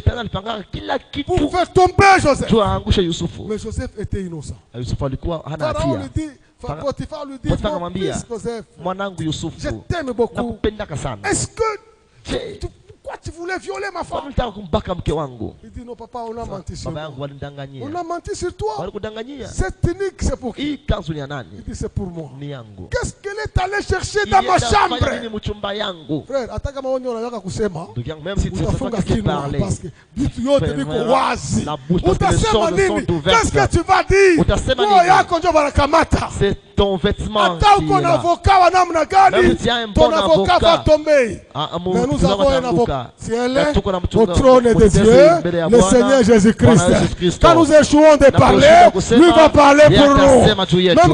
Speaker 2: pour faire tomber Joseph. Mais Joseph était innocent. Pharaon lui dit, Potiphar lui dit, mon fils Joseph, je t'aime beaucoup. Est-ce que pourquoi tu voulais violer ma femme? Il dit non papa, on a menti sur moi. On a menti sur toi. Cette tunique c'est pour qui? Il dit c'est pour moi. Qu'est-ce qu'elle est allée chercher dans ma chambre? Frère, ataka maonyo na yaka kusema.
Speaker 3: Même si tu ne parles pas,
Speaker 2: parce que bitu yote biko wazi. Utasema nini? Qu'est-ce que tu vas dire? Moi yako ndio barakamata.
Speaker 3: C'est ton vêtement.
Speaker 2: Ton avocat wa namna gani? Ton avocat va tomber. Mais nous avons un avocat. Si elle est au trône de Dieu, le Seigneur Jésus-Christ. Quand nous échouons de parler, lui va parler pour nous. Même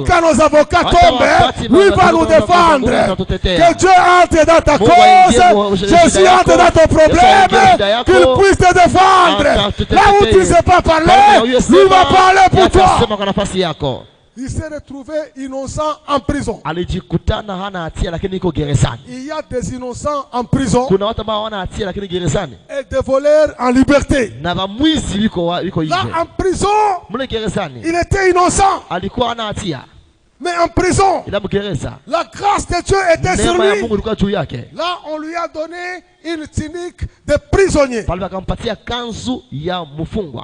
Speaker 2: quand nos avocats tombent, lui va nous défendre. Que Dieu entre dans ta cause, Jésus entre dans ton problème, qu'il puisse te défendre. Là où tu ne sais pas parler, lui va parler pour toi. Il s'est retrouvé innocent en prison. Il y a des innocents en prison et des voleurs en liberté. Là en prison, il était innocent. Mais en prison, la grâce de Dieu était sur lui. Là, on lui a donné une tunique de prisonnier.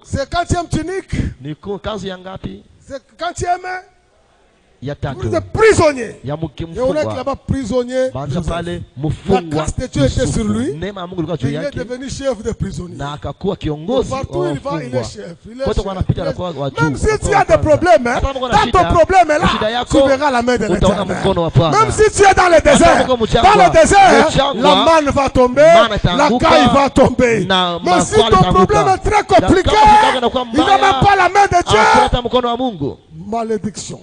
Speaker 2: C'est 40e tunique. C'est 40e de prisonnier. Et on est là-bas prisonnier. La grâce de Dieu était sur lui. Il est devenu chef de prisonnier. Partout il va, il est chef. Même si tu as des problèmes, dans ton problème là, tu verras la main de l'Éternel. Même si tu es dans le désert, la manne va tomber, la caille va tomber. Mais si ton problème est très compliqué, il n'a même pas la main de Dieu. Malédiction.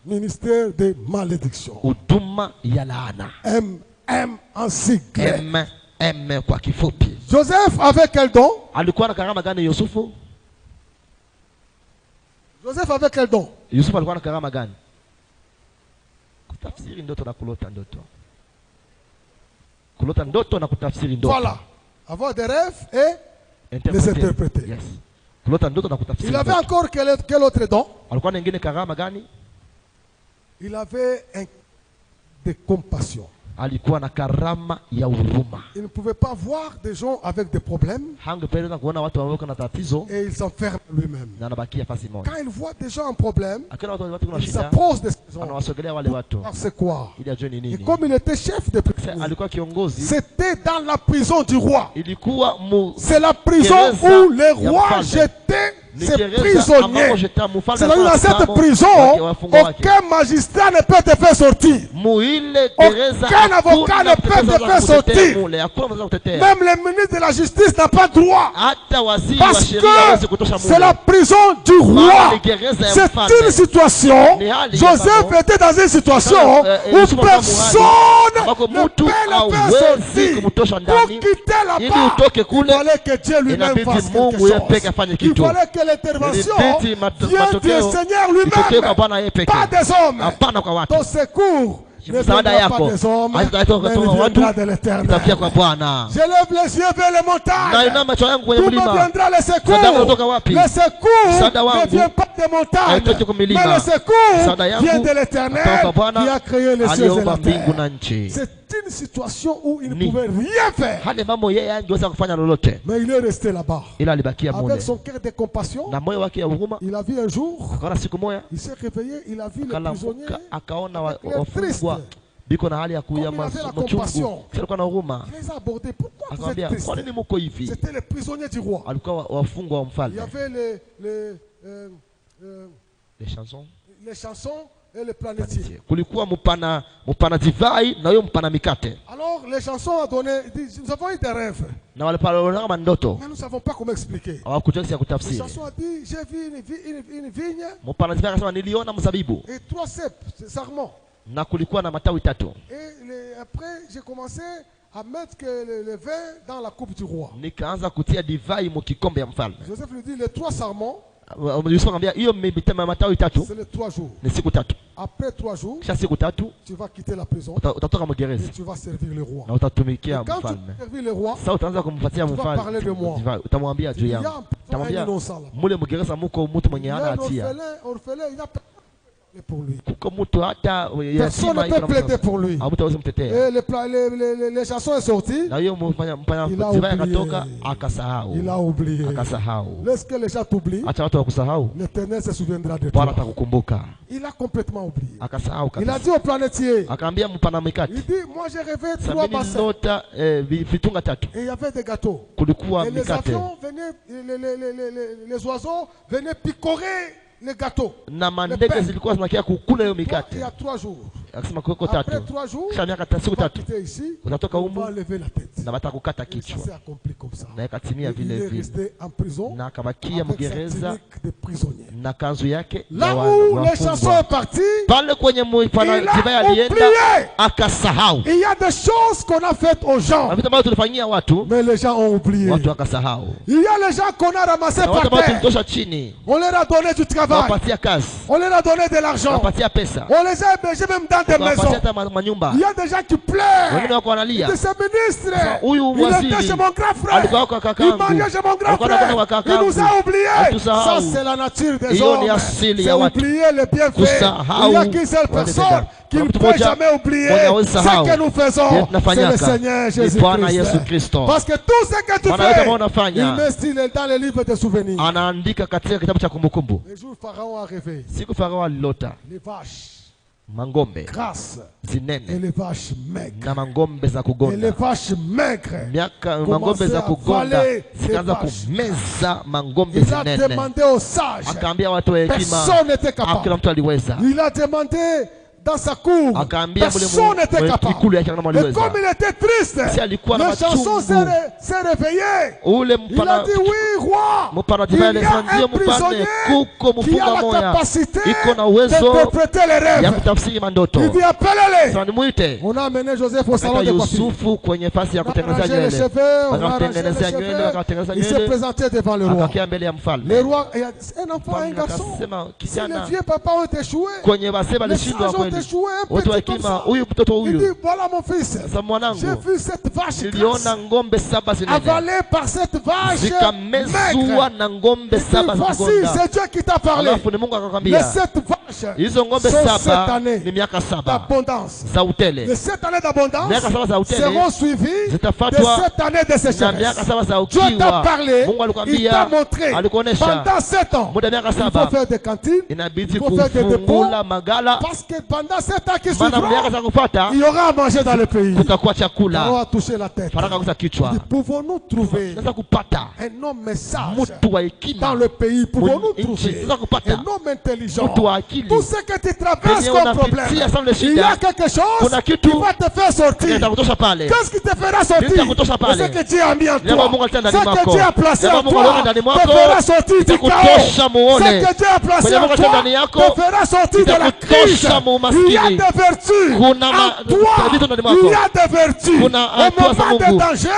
Speaker 2: Ministère de malédiction. M en sigle. Joseph avait quel don? Joseph avait quel don? Voilà. Avoir des rêves et les interpréter. Il avait encore quel autre don? Il avait de compassion. Il ne pouvait pas voir des gens avec des problèmes et il s'enferme lui-même. Quand il voit des gens en problème, il s'approche des gens. C'est quoi? Et comme il était chef de prison, c'était dans la prison du roi. C'est la prison où les rois jetaient ces prisonniers. C'est-à-dire dans cette prison, aucun magistrat ne peut te faire sortir. Aucun avocat ne peut te faire sortir. Même le ministre de la Justice n'a pas droit. Parce que c'est la prison du roi. C'est une situation. Joseph était dans une situation où personne ne peut le faire sortir. Pour quitter là-bas, il fallait que Dieu lui-même fasse quelque chose. Il fallait que l'intervention vienne du Seigneur lui-même, pas des hommes. Ton secours ne viendra pas des hommes, mais viendra de l'Éternel. Je lève les yeux vers les montagnes. D'où me viendra le secours? Le secours ne vient pas des montagnes, mais le secours vient de l'Éternel qui a créé les cieux et la terre. C'est une situation où il ne pouvait rien faire. Mais il est resté là-bas. Avec son cœur de compassion, il a vu un jour, il s'est réveillé, il a vu les prisonniers, les tristes. Comme il avait la compassion, il les a abordés. Pourquoi vous êtes tristes? C'était les prisonniers du roi. Il y avait les chansons et les planétiers. Alors les chansons ont donné, nous avons eu des rêves. Mais nous ne savons pas comment expliquer. Les chansons ont dit, j'ai vu une vigne et 3 sarments. Et après j'ai commencé à mettre le vin dans la coupe du roi. Joseph lui dit, les 3 sarments, c'est les 3 jours. Après 3 jours, tu vas quitter la prison et tu vas servir le roi. Et quand tu servir le roi, tu vas parler de moi. Il y a un innocent là. Orphelin, il a pour lui. Personne ne peut plaider pour lui. Et les chansons sont sorties. Il a oublié. Lorsque les gens t'oublient, l'Éternel se souviendra de toi. Il a complètement oublié. Il a dit au planétier, il dit, moi j'ai rêvé 3 bassins. Et il y avait des gâteaux. Et les avions venaient, les oiseaux venaient picorer les gâteaux. Il y a 3 jours. Après 3 jours, tu vas quitter ici, on va lever la tête. Et ça s'est accompli comme ça. Il est resté en prison avec sa tunique de prisonnier. Là où les chansons sont parties, il a oublié. Il y a des choses qu'on a faites aux gens, mais les gens ont oublié. Il y a les gens qu'on a ramassés par terre. On leur a donné du travail. On leur a donné de l'argent. On les a hébergés même dans des maisons. Il y a des gens qui pleurent. De ces ministres. Il était chez mon grand frère. Il mangeait chez mon grand frère. Il nous a oubliés. Ça, c'est la nature des hommes. C'est oublier les bienfaits. Il n'y a qu'une seule personne qui ne peut jamais oublier ce que nous faisons. C'est le Seigneur Jésus-Christ. Parce que tout ce que tu fais, il met dans le livre de souvenirs. Le jour Pharaon a rêvé. Les vaches grasses et les vaches maigres. Et les vaches maigres commençaient à avaler les vaches. Il a demandé aux sages. Personne n'était capable. Il a demandé dans sa cour. Personne n'était capable. Et comme il était triste, le chanson s'est réveillé. Il a dit, oui, roi, il y a un prisonnier qui a la capacité d'interpréter les rêves. Il dit, appelez-les. On a amené Joseph au salon de coiffure. On a arrangé les cheveux, on a arrangé les cheveux. Il s'est présenté devant le roi. Le roi, un enfant, un garçon. Si les vieux papas ont échoué, les sages ont échoué, un petit comme ça. Il dit, voilà mon fils, j'ai vu cette vache grasse avalée par cette vache maigre. Voici, c'est Dieu qui t'a parlé. Les 7 vaches sont cette année d'abondance. Les 7 années d'abondance seront suivies de 7 années de sécheresse. Dieu t'a parlé, il t'a montré. Pendant 7 ans, il faut faire des cantines, il faut faire des dépôts, parce que pendant 7 ans qui suivront, il y aura à manger dans le pays. On va toucher la tête. Pouvons-nous trouver un homme sage dans le pays pouvons-nous trouver? Un homme intelligent. Tout ce que tu traverses comme problème, il y a quelque chose qui va te faire sortir. Qu'est-ce qui te fera sortir? Ce que Dieu a mis en toi, ce que Dieu a placé en toi, te fera sortir du chaos. Ce que Dieu a placé en toi, te fera sortir de la crise. Il y a des vertus en toi. Il y a des vertus. Au moment de danger,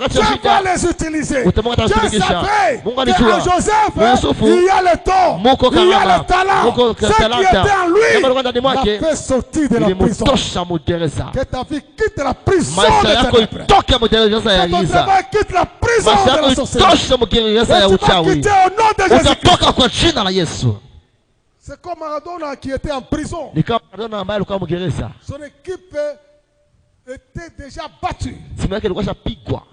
Speaker 2: Dieu va les utiliser. Dieu savait qu'en Joseph, il y a le don, il y a le talent. Ce qui était en lui l'a fait sortir de la prison. Que ta vie quitte la prison de ténèbres. Que ton travail quitte la prison de la société. Et tu vas quitter au nom de Jésus-Christ. C'est comme Maradona qui était en prison. Son équipe était déjà battu.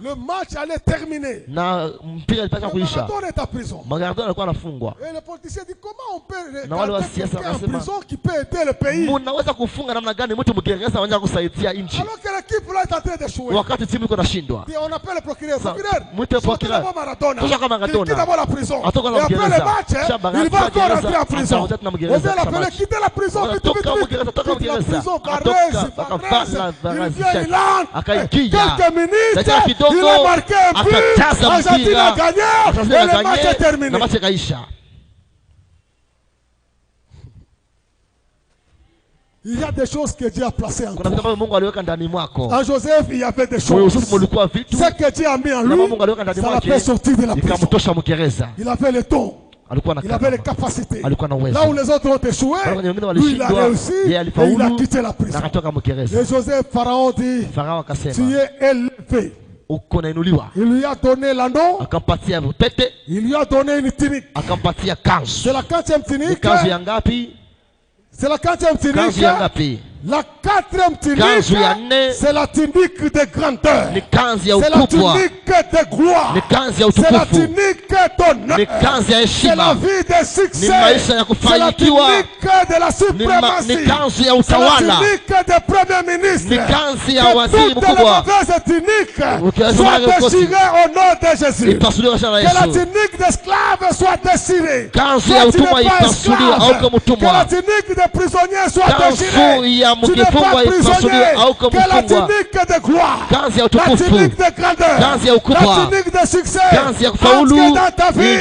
Speaker 2: Le match allait terminer. Maradona est en prison. Et le politicien dit comment on peut regarder quelqu'un en prison qui peut aider le pays alors que l'équipe là est en train d'échouer. On appelle le procureur. Sortez d'abord Maradona. Quittez d'abord la prison. Et après le match, il va encore rentrer en prison. On vient l'appeler quitter la prison. Quitte la prison. Il quelques minutes, il a marqué un but, Argentine a gagné et le match est terminé. Il y a des choses que Dieu a placées en toi. En Joseph, il y avait des choses. Ce que Dieu a mis en lui, ça l'a fait sortir de la prison. Il avait le don. Il avait les capacités. Là où les autres ont échoué, lui il a réussi et il a quitté la prison. Et Joseph, Pharaon dit, tu es élevé. Il lui a donné l'anneau. Il lui a donné une tunique. C'est la 4e tunique. C'est la 4e tunique. La 4e tunique, c'est la tunique de grandeur. C'est la tunique de gloire. C'est la tunique d'honneur. C'est la vie de succès. C'est la tunique de la suprématie. C'est la tunique de premier ministre. Que toutes les mauvaises tuniques soient déchirées au nom de Jésus. Que la tunique d'esclave soit déchirée. Que tu n'es pas esclave. Que la tunique de prisonnier soit déchirée. Tu n'es pas prisonnier. Que la tunique de gloire, la tunique de grandeur, la tunique de succès entre dans ta vie.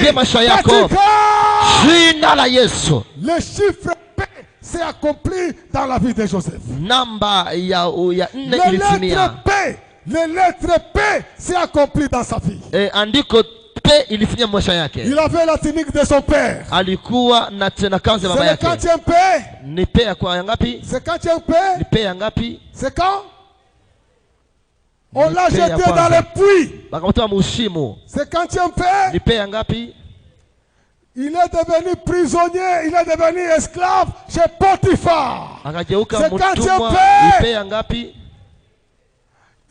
Speaker 2: Le chiffre P s'est accompli dans la vie de Joseph. Le lettre P s'est accompli dans sa vie. Il avait la tunique de son père. C'est le 4e P. C'est 4e P. C'est quand on l'a jeté dans le puits. C'est 4e P. Il est devenu prisonnier. Il est devenu esclave chez Potiphar. C'est 4e P.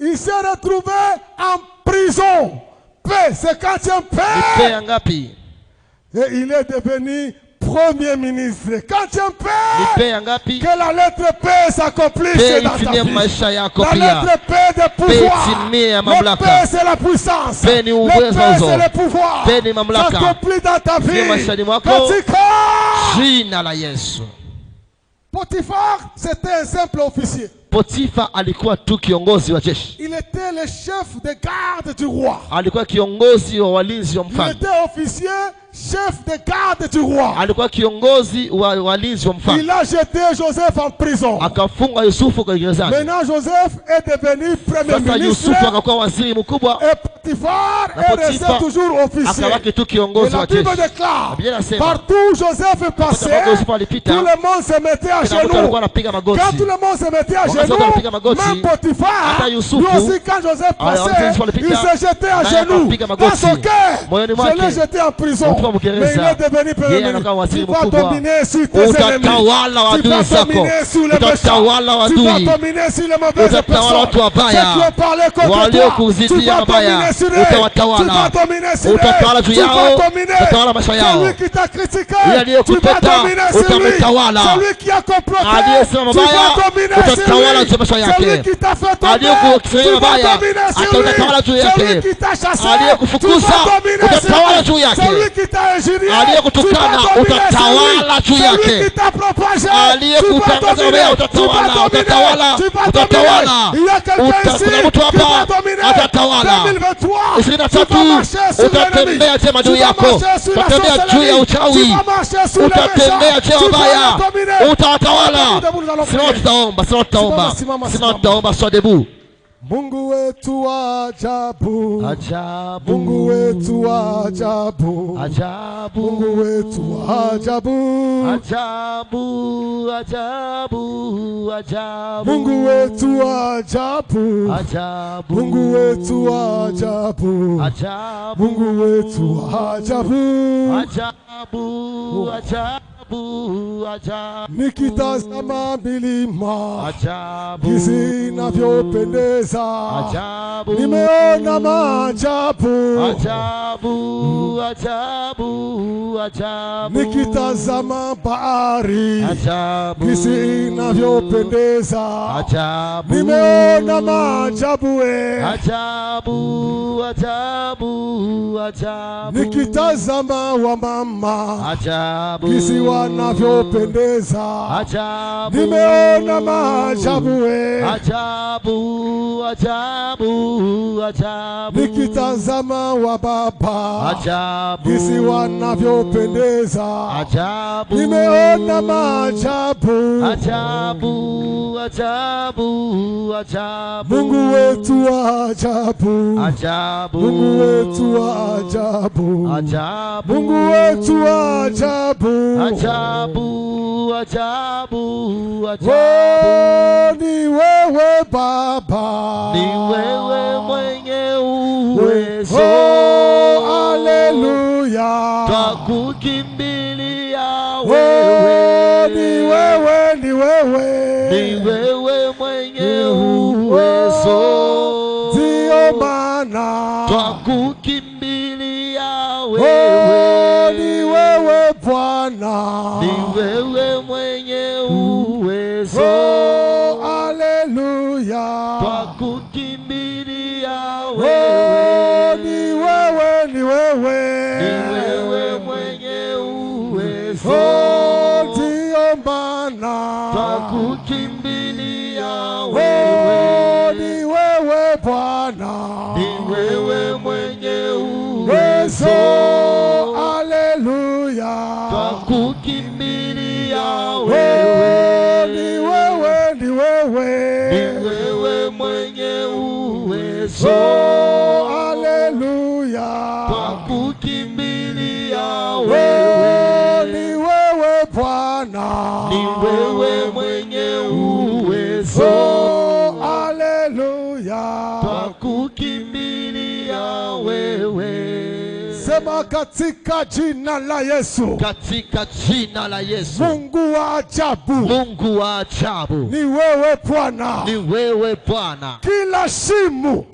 Speaker 2: Il s'est retrouvé en prison. P, c'est 4e P. Et il est devenu premier ministre. 4e P. Que la lettre P s'accomplisse dans ta vie. La lettre P de pouvoir. Le P c'est la puissance. Le P c'est le pouvoir. S'accomplit dans ta vie. Potiphar, c'était un simple officier.
Speaker 1: Potifa alikuwa tu kiongozi wa jeshi.
Speaker 2: Il était le chef de garde du roi.
Speaker 1: Alikuwa kiongozi wa walinzi wa
Speaker 2: Il
Speaker 1: mfalme.
Speaker 2: était officier, chef de garde du roi.
Speaker 1: Alikuwa kiongozi wa walinzi wa mfalme.
Speaker 2: Il a jeté Joseph en prison.
Speaker 1: Akafunga Yusufu kwa gerezani.
Speaker 2: Maintenant Joseph est devenu premier
Speaker 1: Sasa
Speaker 2: ministre.
Speaker 1: Yusufu akakuwa waziri mkubwa.
Speaker 2: Et Potiphar est resté toujours officier.
Speaker 1: Akabaki tu kiongozi wa
Speaker 2: Et la
Speaker 1: jeshi.
Speaker 2: Bible déclare,
Speaker 1: Biblia inasema,
Speaker 2: partout Joseph est passé, tout le monde se mettait à genoux.
Speaker 1: alikuwa anapiga magoti.
Speaker 2: Quand tout le monde se mettait à genoux, même Potiphar,
Speaker 1: Hata
Speaker 2: lui
Speaker 1: Yusufu,
Speaker 2: aussi quand Joseph passait, il se jetait à genoux. Dans son cœur, je l'ai jeté en prison. Mais il est devenu premier ministre. Tu vas dominer sur tes ennemis. Tu vas dominer sur les méchants. Tu vas dominer sur les mauvaises personnes. Ceux qui ont parlé contre toi, tu vas dominer assurer. Tu vas dominer sur eux. Tu vas dominer celui qui t'a critiqué. Tu vas dominer sur lui. Celui qui a comploté. Tu vas dominer sur lui. Celui qui t'a fait tomber. Tu vas dominer sur lui. Celui qui t'a chassé. Tu vas dominer sur lui. Celui qui t'a injurié. Tu vas dominer sur lui. Celui qui t'a propagé. Tu vas dominer. Tu vas dominer. Tu vas dominer. Il y a quelqu'un ici qui va dominer. 2023. Tu vas marcher sur l'ennemi. Tu vas marcher sur la sorcellerie. Tu vas marcher sur les méchants. Tu vas dominer.
Speaker 1: Sinon tutaomba, sois debout.
Speaker 2: Mungu wetu wa ajabu,
Speaker 1: Ajabu,
Speaker 2: Mungu wetu wa ajabu,
Speaker 1: ajabu,
Speaker 2: Mungu wetu wa ajabu,
Speaker 1: ajabu, ajabu, ajabu,
Speaker 2: Mungu wetu wa ajabu,
Speaker 1: ajabu,
Speaker 2: Mungu wetu wa ajabu,
Speaker 1: ajabu,
Speaker 2: Mungu wetu wa ajabu,
Speaker 1: ajabu, ajabu, ajabu,
Speaker 2: nikitazama milima
Speaker 1: ajabu,
Speaker 2: jinsi inavyopendeza,
Speaker 1: ajabu,
Speaker 2: nimeona maajabu,
Speaker 1: ajabu, ajabu, ajabu,
Speaker 2: nikitazama bahari
Speaker 1: ajabu,
Speaker 2: jinsi inavyopendeza,
Speaker 1: ajabu,
Speaker 2: nimeona maajabu
Speaker 1: ajabu, ajabu, ajabu,
Speaker 2: nikitazama wamama
Speaker 1: ajabu,
Speaker 2: jinsi wanavyopendeza,
Speaker 1: ajabu,
Speaker 2: nimeona maajabu
Speaker 1: ajabu, ajabu, ajabu,
Speaker 2: nikitazama wababa
Speaker 1: ajabu,
Speaker 2: jinsi wanavyopendeza,
Speaker 1: ajabu,
Speaker 2: nimeona maajabu.
Speaker 1: ajabu, ajabu, ajabu,
Speaker 2: Mungu wetu wa ajabu,
Speaker 1: ajabu,
Speaker 2: Mungu wetu wa ajabu,
Speaker 1: ajabu,
Speaker 2: Mungu wetu wa ajabu,
Speaker 1: ajabu, ajabu, ajabu,
Speaker 2: oh, ni wewe Baba,
Speaker 1: ni wewe mwenye uwezo,
Speaker 2: oh, haleluya,
Speaker 1: twakukimbilia
Speaker 2: oh, ni wewe, ni wewe,
Speaker 1: ni wewe mwenye uwezo,
Speaker 2: ndio maana
Speaker 1: twakukimbilia
Speaker 2: oh,
Speaker 1: wewe,
Speaker 2: ni wewe Bwana,
Speaker 1: ni wewe mwenye uwezo,
Speaker 2: oh, haleluya,
Speaker 1: twakukimbilia
Speaker 2: oh,
Speaker 1: wewe,
Speaker 2: ni wewe, ni wewe,
Speaker 1: ni wewe mwenye uwezo,
Speaker 2: oh, ndio maana
Speaker 1: twakukimbilia
Speaker 2: oh,
Speaker 1: wewe,
Speaker 2: ni wewe Bwana,
Speaker 1: ni wewe mwenye
Speaker 2: uwezo,
Speaker 1: uwezo,
Speaker 2: haleluya,
Speaker 1: twakukimbilia
Speaker 2: oh,
Speaker 1: wewe,
Speaker 2: ni wewe, ni wewe,
Speaker 1: ni wewe mwenye uwezo,
Speaker 2: oh, haleluya,
Speaker 1: twakukimbilia
Speaker 2: oh,
Speaker 1: wewe,
Speaker 2: ni wewe Bwana,
Speaker 1: ni wewe mwenye uwezo,
Speaker 2: oh, haleluya,
Speaker 1: twakukimbilia wewe.
Speaker 2: Sema katika jina la Yesu,
Speaker 1: katika jina la Yesu,
Speaker 2: Mungu wa ajabu,
Speaker 1: Mungu wa ajabu,
Speaker 2: ni wewe Bwana,
Speaker 1: ni wewe Bwana.
Speaker 2: Kila shimo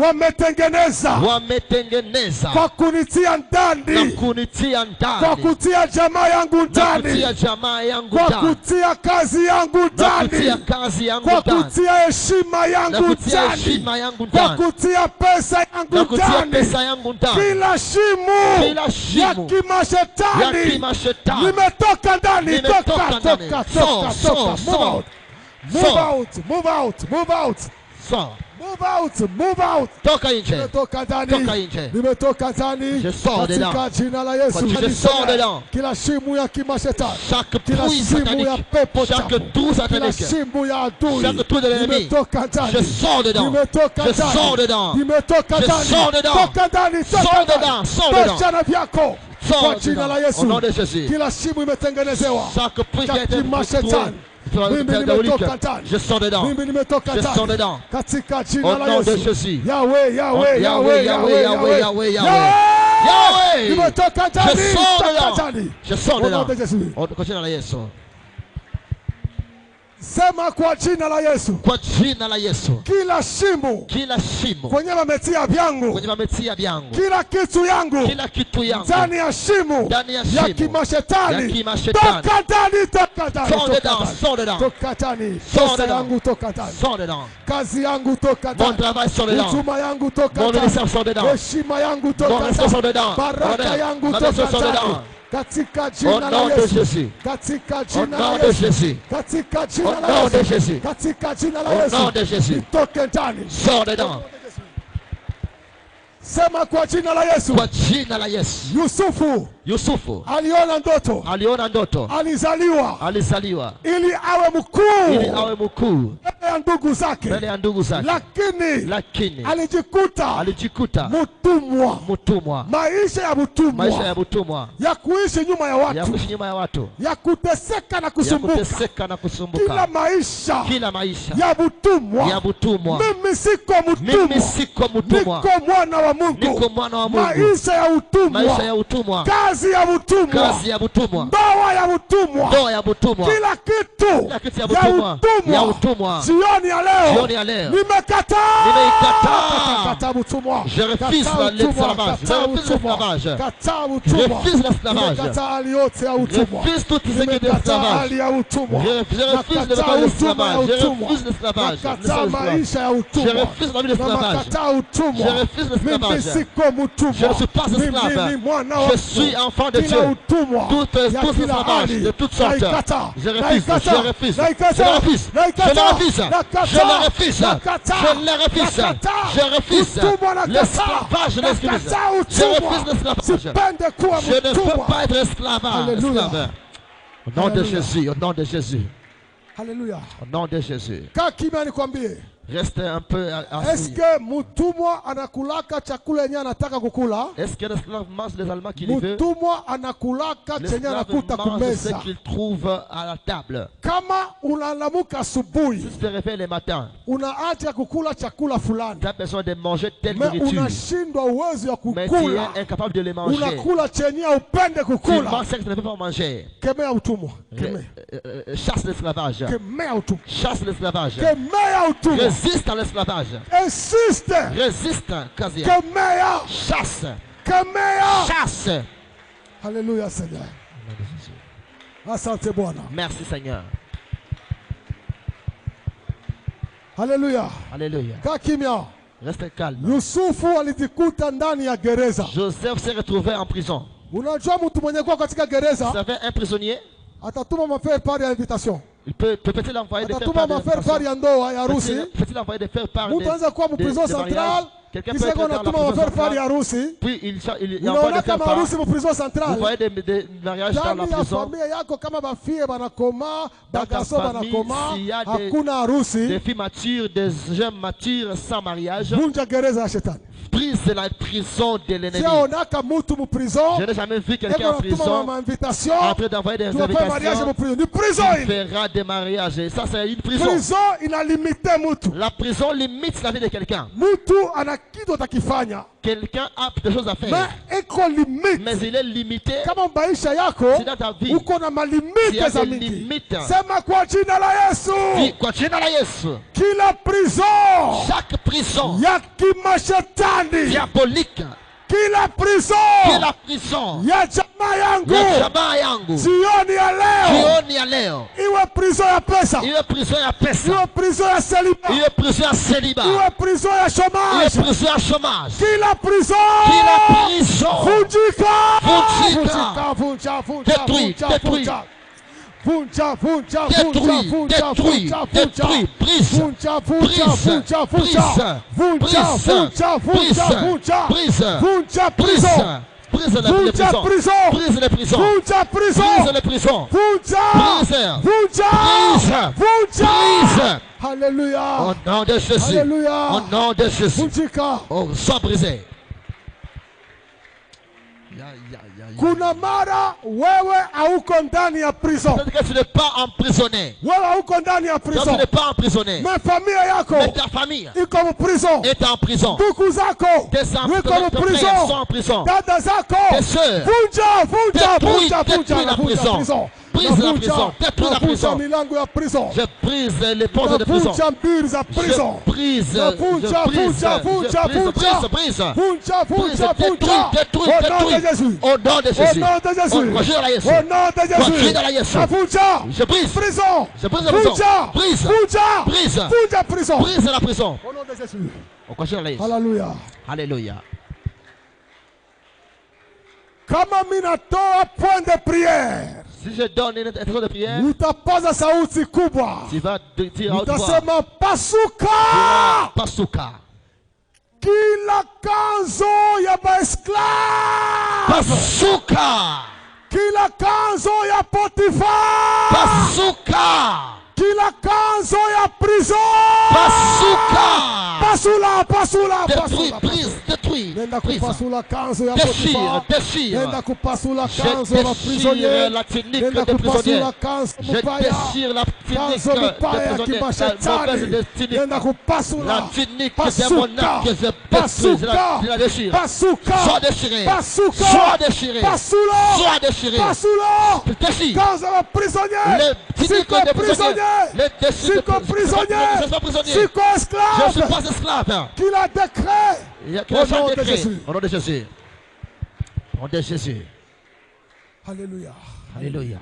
Speaker 2: wametengeneza kwa kunitia ndani, kwa kutia jamaa yangu ndani, kwa kutia kazi yangu ndani, kwa kutia heshima yangu ndani, kwa kutia pesa yangu ndani. Kila shimo ya kimashetani nimetoka ndani. Toka. Move out. Move out.
Speaker 1: Toka nje.
Speaker 2: Nimetoka ndani. Katika jina la Yesu. Kila shimo ya kimashetani, kila shimo ya pepo, kila shimo ya adui, nimetoka ndani. Toka ndani. Toka vyako kwa jina la Yesu. Kila shimo imetengenezewa ya kimashetani, mimi nimetoka ndani. Mimi nimetoka ndani katika jina la Yesu. Yahweh. Nimetoka ndani.
Speaker 1: Kwa jina la Yesu.
Speaker 2: Sema kwa jina la Yesu.
Speaker 1: Kwa jina la Yesu.
Speaker 2: Kila shimo.
Speaker 1: Kila shimo.
Speaker 2: Kwenye wametia vyangu.
Speaker 1: Kwenye wametia vyangu.
Speaker 2: Kila kitu yangu.
Speaker 1: Kila kitu yangu.
Speaker 2: Ndani ya shimo.
Speaker 1: Ndani ya shimo.
Speaker 2: Ya kimashetani.
Speaker 1: Ya kimashetani.
Speaker 2: Toka ndani, toka ndani.
Speaker 1: Sors dedans, sors dedans.
Speaker 2: Toka ndani.
Speaker 1: Sors
Speaker 2: Pesa yangu toka ndani.
Speaker 1: Sors dedans.
Speaker 2: Kazi yangu toka ndani.
Speaker 1: Mon travail sors dedans.
Speaker 2: Huduma yangu toka ndani.
Speaker 1: Mon ministère sors dedans.
Speaker 2: Heshima yangu toka
Speaker 1: Mon ministère sors dedans.
Speaker 2: Baraka yangu toka ndani. Katika jina la Yesu. Katika jina la Yesu. Katika jina la Yesu. Katika jina la Yesu. Toke ndani.
Speaker 1: Sors dedans.
Speaker 2: Sema kwa jina la Yesu.
Speaker 1: Kwa jina la Yesu. Yusufu
Speaker 2: aliona ndoto.
Speaker 1: Aliona ndoto.
Speaker 2: Alizaliwa ili awe mkuu.
Speaker 1: Ili awe mkuu
Speaker 2: mbele ya ndugu zake.
Speaker 1: Mbele ya ndugu zake. Lakini alijikuta mtumwa. Maisha ya mtumwa.
Speaker 2: Ya kuishi nyuma ya watu. Ya kuteseka na kusumbuka. Kila maisha ya mtumwa. Mimi siko mtumwa. Niko mwana wa Mungu. Maisha ya utumwa. Kazi ya mtumwa. Ndoa ya mtumwa. Kila kitu ya utumwa. Jioni ya leo. Nimekataa mtumwa.
Speaker 1: Je refuse l'esclavage. Je refuse l'esclavage. Je refuse tout ce qui est l'esclavage. Je refuse le temps de l'esclavage. Je refuse l'esclavage. Je refuse la vie d'esclavage. Je refuse l'esclavage. Je ne suis pas esclave. Je suis enfant de Dieu. Tout esclavage de toutes sortes. Je refuse. L'esclavage, je refuse l'esclavage. Je ne peux pas être esclave. Au nom de Jésus, au nom de Jésus.
Speaker 2: Alléluia.
Speaker 1: Au nom de Jésus.
Speaker 2: Reste
Speaker 1: un peu assis.
Speaker 2: Est-ce que mtumwa anakulaka chakula yenye anataka kukula?
Speaker 1: Est-ce que l'esclave mange les aliments qu'il veut?
Speaker 2: Mtumwa anakulaka chenye anakuta kumeza.
Speaker 1: Ce qu'il trouve à la table.
Speaker 2: Kama unalamuka asubuhi,
Speaker 1: si tu te réveilles le matin,
Speaker 2: unaacha kukula chakula fulani.
Speaker 1: Tu as besoin de manger telle nourriture.
Speaker 2: Unashindwa uwezo ya kukula.
Speaker 1: Mais tu es incapable de les manger.
Speaker 2: Unakula chenye upende kukula.
Speaker 1: Tu manges ce que tu ne peux pas manger.
Speaker 2: Kemea utumwa.
Speaker 1: Chasse l'esclavage.
Speaker 2: Kemea utumwa.
Speaker 1: Chasse l'esclavage.
Speaker 2: Kemea utumwa.
Speaker 1: Résiste à l'esclavage.
Speaker 2: Insiste.
Speaker 1: Résiste, Kazia.
Speaker 2: Kemea.
Speaker 1: Chasse.
Speaker 2: Kemea.
Speaker 1: Chasse.
Speaker 2: Alléluia, Seigneur. Asante Bwana.
Speaker 1: Merci Seigneur.
Speaker 2: Alléluia.
Speaker 1: Alléluia.
Speaker 2: Kakimia.
Speaker 1: Reste calme.
Speaker 2: Yusufu alijikuta ndani ya gereza.
Speaker 1: Joseph s'est retrouvé en prison.
Speaker 2: Unajua mtu mwenye kwa katika gereza?
Speaker 1: Vous savez, un prisonnier.
Speaker 2: Atatuma mafaire par invitation.
Speaker 1: Il peut-il envoyer des faire
Speaker 2: part d'invitation?
Speaker 1: Peut-il envoyer des faire part de
Speaker 2: mariage? Quelqu'un peut être dans la prison centrale.
Speaker 1: Puis il envoie des faire part. Vous voyez des mariages dans la prison. Dans ta famille, s'il y a des filles matures, des jeunes matures sans mariage, brise la prison de l'ennemi. Je n'ai jamais vu quelqu'un en prison en train d'envoyer des invitations. Il fera des mariages. Et ça, c'est une prison. La prison limite la vie de quelqu'un. Quelqu'un a des choses à faire. Mais il est limité. Si dans ta vie, il y a des limites. Kwa jina la Yesu. Chaque prison diabolique.
Speaker 2: Kila
Speaker 1: prison
Speaker 2: ya jamaa yangu jioni ya leo iwe prison ya pesa, iwe prison ya celibat, iwe prison ya chômage, kila prison vunjika. Alléluia.
Speaker 1: Au nom de Jésus. Au nom de Jésus. Oh, sois brisé.
Speaker 2: Kuna mara wewe hauko ndani ya prison.
Speaker 1: Peut-être que tu n'es pas emprisonné.
Speaker 2: Wewe hauko ndani ya prison.
Speaker 1: Tu n'es pas emprisonné.
Speaker 2: Mais familia yako.
Speaker 1: Mais ta famille
Speaker 2: iko en prison.
Speaker 1: Est en prison.
Speaker 2: Ndugu zako
Speaker 1: tes frères sont en prison.
Speaker 2: Dada zako.
Speaker 1: Tes sœurs.
Speaker 2: Vunja
Speaker 1: la prison.
Speaker 3: brise la prison. Détruis la prison. Je brise les portes de prison. Je brise. Détruis. Au nom de Jésus. Je brise. Je brise la prison. Brise la prison.
Speaker 2: Alléluia.
Speaker 3: Alléluia.
Speaker 2: Kama minatoa point de prière,
Speaker 3: si je donne une intention de prière,
Speaker 2: utapaza sauti kubwa,
Speaker 3: tu vas dire à haute voix,
Speaker 2: utasema pasuka.
Speaker 3: Pasuka.
Speaker 2: Kila kanzo ya baesklave.
Speaker 3: Pasuka.
Speaker 2: Kila kanzo ya Potifar.
Speaker 3: Pasuka.
Speaker 2: Kila kanzo ya prison.
Speaker 3: Pasuka.
Speaker 2: Pasula.
Speaker 3: Détruis.
Speaker 2: Nenda kupasula kanzo ya Potifar.
Speaker 3: Déchire.
Speaker 2: Nenda kupasula kanzo ya prisonnier.
Speaker 3: La tunique
Speaker 2: Nenda
Speaker 3: des prisonniers.
Speaker 2: Je
Speaker 3: déchire la tunique des prisonniers.
Speaker 2: Nenda kupasula.
Speaker 3: La tunique démoniaque que je détruis. Je la déchire. Sois déchiré. Sois déchiré. Sois déchiré. Déchire.
Speaker 2: Kanzo ya prisonnier.
Speaker 3: Les tuniques des prisonniers. Les déchirés.
Speaker 2: Siko prisonnier. Siko esclave.
Speaker 3: Je ne suis pas esclave.
Speaker 2: Qu'il a décret.
Speaker 3: Au nom de Jésus. Au nom de Jésus. Au nom de Jésus.
Speaker 2: Alléluia.
Speaker 3: Alléluia.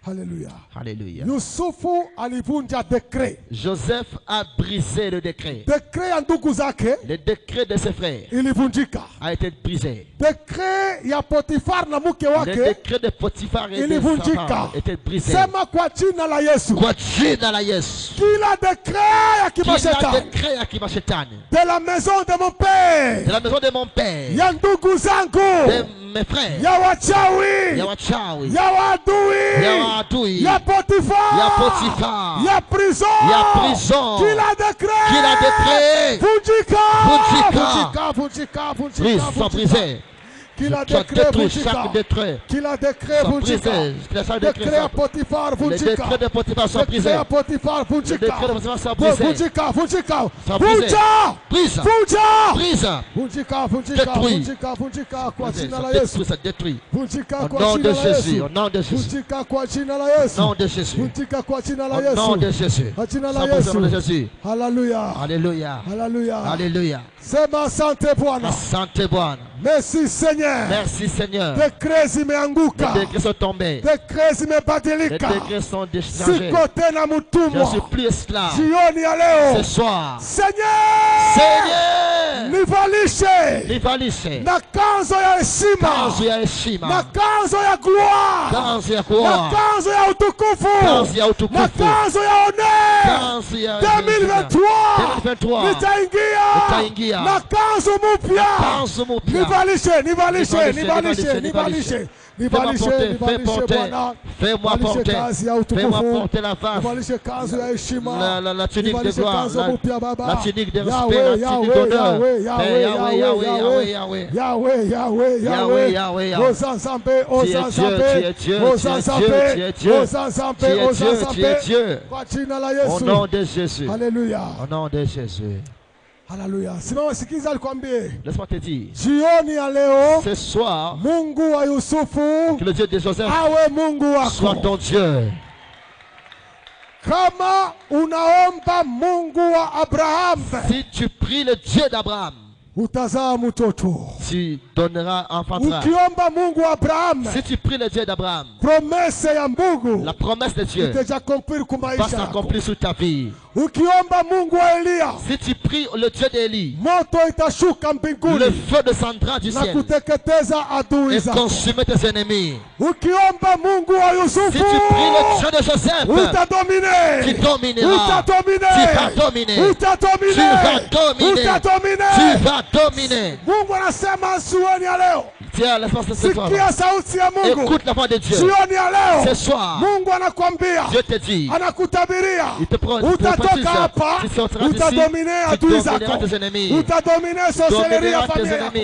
Speaker 2: Alléluia.
Speaker 3: Alléluia.
Speaker 2: Yusufu alivunja décret.
Speaker 3: Joseph a brisé le décret.
Speaker 2: Décret ya ndugu zake.
Speaker 3: Le décret de ses frères
Speaker 2: Ilivunjika.
Speaker 3: a été brisé.
Speaker 2: Décret ya Potifar na mke wake.
Speaker 3: Le décret de Potifar et de sa femme était brisé.
Speaker 2: Sema kwa jina la Yesu.
Speaker 3: Kwa jina la Yesu.
Speaker 2: Kila décret ya kimashetani.
Speaker 3: Kila décret ya kimashetani.
Speaker 2: De la maison de mon père.
Speaker 3: De la maison de mon père.
Speaker 2: Ya ndugu zangu.
Speaker 3: De mes frères.
Speaker 2: Ya wachawi.
Speaker 3: Ya wachawi.
Speaker 2: Ya wadui.
Speaker 3: Ya wadui.
Speaker 2: Ya Potifar.
Speaker 3: Ya Potifar.
Speaker 2: Ya prison.
Speaker 3: Ya prison.
Speaker 2: Kila décret.
Speaker 3: Kila décret.
Speaker 2: Vunjika.
Speaker 3: Brise, sans briser.
Speaker 2: Qu'il a décret
Speaker 3: décret.
Speaker 2: Qu'il a décret décret à Potifar
Speaker 3: les décrets de Potifar sont brisés.
Speaker 2: Décret à Potifar
Speaker 3: les décrets de Potifar sont brisés.
Speaker 2: Vunjika.
Speaker 3: Brise.
Speaker 2: Kwa jina la Yesu.
Speaker 3: Détruit.
Speaker 2: Vunjika
Speaker 3: Au
Speaker 2: kwa
Speaker 3: nom
Speaker 2: jina
Speaker 3: de
Speaker 2: la
Speaker 3: Jésus.
Speaker 2: Yesu.
Speaker 3: Au nom de Jésus.
Speaker 2: Vunjika kwa jina la Yesu.
Speaker 3: Au nom de Jésus.
Speaker 2: Vunjika kwa jina la
Speaker 3: Au
Speaker 2: Yesu.
Speaker 3: nom de Jésus.
Speaker 2: Kwa jina la
Speaker 3: Au nom de
Speaker 2: Yesu.
Speaker 3: Jésus.
Speaker 2: Alléluia.
Speaker 3: Alléluia.
Speaker 2: Alléluia.
Speaker 3: Alléluia.
Speaker 2: Sema asante Bwana.
Speaker 3: Asante Bwana.
Speaker 2: Merci Seigneur.
Speaker 3: Merci Seigneur.
Speaker 2: Décrets zimeanguka.
Speaker 3: Les décrets sont tombés.
Speaker 2: Décrets
Speaker 3: Les
Speaker 2: zimebadilika.
Speaker 3: décrets sont déchangés.
Speaker 2: Siko tena
Speaker 3: Je ne
Speaker 2: mtumwa.
Speaker 3: suis plus esclave.
Speaker 2: Jioni ya leo.
Speaker 3: Ce soir.
Speaker 2: Seigneur. Nivalishe.
Speaker 3: Nivalishe.
Speaker 2: Na kanzo ya heshima.
Speaker 3: Kanzo ya heshima.
Speaker 2: Na kanzo ya gloire.
Speaker 3: Kanzo ya
Speaker 2: Na
Speaker 3: gloire.
Speaker 2: kanzo ya utukufu.
Speaker 3: Kanzo ya utukufu.
Speaker 2: Na kanzo ya honneur.
Speaker 3: Kanzo ya
Speaker 2: 2023. Nitaingia. Na kanzo mpya.
Speaker 3: Kanzo mpya.
Speaker 2: Nivalishe Bwana.
Speaker 3: Fais-moi porter. Fais-moi porter la face.
Speaker 2: Nivalishe kanzo ya heshima.
Speaker 3: La tunique de
Speaker 2: Nivalishe
Speaker 3: gloire.
Speaker 2: kanzo mpya Baba.
Speaker 3: La tunique de respect. La tunique d'honneur. Yahweh.
Speaker 2: Ozanzambe. Kwa jina la Yesu.
Speaker 3: Au nom de Jésus.
Speaker 2: Alléluia.
Speaker 3: Au nom de Jésus.
Speaker 2: Haleluya. Simama sikiza alikwambie.
Speaker 3: Laisse-moi te dire.
Speaker 2: Jioni ya leo.
Speaker 3: Ce soir.
Speaker 2: Mungu wa Yusufu.
Speaker 3: Que le Dieu de Joseph.
Speaker 2: Awe Mungu wako.
Speaker 3: Soit ton Dieu.
Speaker 2: Kama unaomba Mungu wa Abraham.
Speaker 3: Si tu pries le Dieu d'Abraham.
Speaker 2: Utazaa mtoto.
Speaker 3: Tu donneras enfantera.
Speaker 2: Ukiomba Mungu wa Abraham.
Speaker 3: Si tu pries le Dieu d'Abraham.
Speaker 2: Promesse ya Mungu.
Speaker 3: La promesse de Dieu.
Speaker 2: Va
Speaker 3: s'accomplir sur ta vie.
Speaker 2: Ukiomba Mungu wa Elia.
Speaker 3: Si tu pries le Dieu d'Élie.
Speaker 2: Moto itashuka mbinguni.
Speaker 3: Le feu descendra du ciel.
Speaker 2: Na kuteketeza adui zako.
Speaker 3: Et consumer tes ennemis.
Speaker 2: Ukiomba Mungu wa Yusufu.
Speaker 3: Si tu pries le Dieu de Joseph.
Speaker 2: Utadominer.
Speaker 3: Tu domineras.
Speaker 2: Utadominer.
Speaker 3: Tu vas dominer.
Speaker 2: Utadominer.
Speaker 3: Tu vas dominer.
Speaker 2: Utadominer.
Speaker 3: Tu vas dominer.
Speaker 2: Mungu anasema jioni ya leo.
Speaker 3: Tiens, laisse-moi ce soir.
Speaker 2: Sikia sauti ya Mungu.
Speaker 3: Écoute la voix de Dieu.
Speaker 2: Jioni ya leo.
Speaker 3: Ce soir.
Speaker 2: Mungu anakuambia.
Speaker 3: Dieu te dit.
Speaker 2: Anakutabiria.
Speaker 3: Il te prend.
Speaker 2: Utatoka hapa. Utadominer adui zako. Utadominer sorcellerie ya familia yako.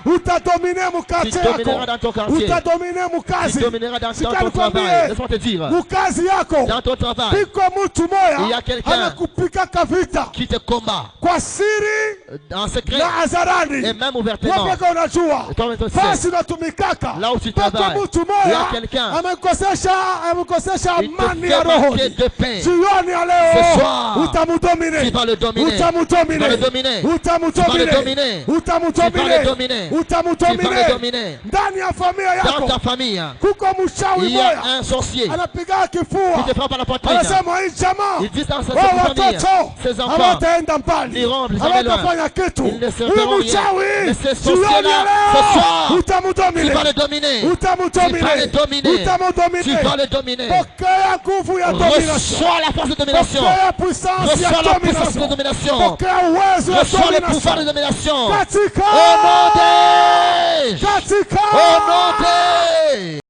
Speaker 2: utadomine mukazi yako,
Speaker 3: domineras dans ton quartier,
Speaker 2: utadomine mukazi,
Speaker 3: tu domineras dans ton travail. Laisse-moi te dire,
Speaker 2: mukazi yako,
Speaker 3: dans ton travail,
Speaker 2: piko mtu moya,
Speaker 3: il y a quelqu'un qui te combat
Speaker 2: kwa siri
Speaker 3: en secret
Speaker 2: na hadharani,
Speaker 3: et même ouvertement.
Speaker 2: wewe unajua fasi unatumikaka,
Speaker 3: là où tu travailles, il y a quelqu'un
Speaker 2: amekosesha
Speaker 3: qui te
Speaker 2: amani
Speaker 3: fait
Speaker 2: ya roho.
Speaker 3: manquer de pain.
Speaker 2: Jioni ya leo
Speaker 3: Ce soir,
Speaker 2: utamudomine,
Speaker 3: tu vas le dominer, tu vas le dominer, tu vas le dominer, tu vas le dominer.
Speaker 2: Ndani ya familia
Speaker 3: Dans
Speaker 2: yako
Speaker 3: ta famille,
Speaker 2: kuko mchawi
Speaker 3: il y a
Speaker 2: moya
Speaker 3: un sorcier
Speaker 2: anapiga
Speaker 3: qui
Speaker 2: kifua,
Speaker 3: te frappe à la poitrine.
Speaker 2: anasema hii jamaa
Speaker 3: Il dit dans cette
Speaker 2: wao
Speaker 3: famille,
Speaker 2: watoto
Speaker 3: ses enfants
Speaker 2: hawataenda mbali,
Speaker 3: n'iront jamais loin.
Speaker 2: hawatafanya kitu.
Speaker 3: Ils ne se
Speaker 2: Huyu
Speaker 3: feront rien.
Speaker 2: mchawi
Speaker 3: Mais ce
Speaker 2: jioni
Speaker 3: sorcier-là,
Speaker 2: ya
Speaker 3: ce
Speaker 2: leo
Speaker 3: soir, tu
Speaker 2: utamudomine,
Speaker 3: vas le dominer. Tu vas le
Speaker 2: utamudomine,
Speaker 3: dominer.
Speaker 2: utamudomine.
Speaker 3: Tu vas le dominer.
Speaker 2: Pokea nguvu ya domination,
Speaker 3: Reçois la force de domination.
Speaker 2: pokea puissance ya
Speaker 3: Reçois la puissance de
Speaker 2: domination,
Speaker 3: domination.
Speaker 2: pokea uwezo wa
Speaker 3: Reçois le pouvoir de
Speaker 2: domination
Speaker 3: domination.
Speaker 2: katika
Speaker 3: Au nom de Jésus.
Speaker 2: katika
Speaker 3: Au nom de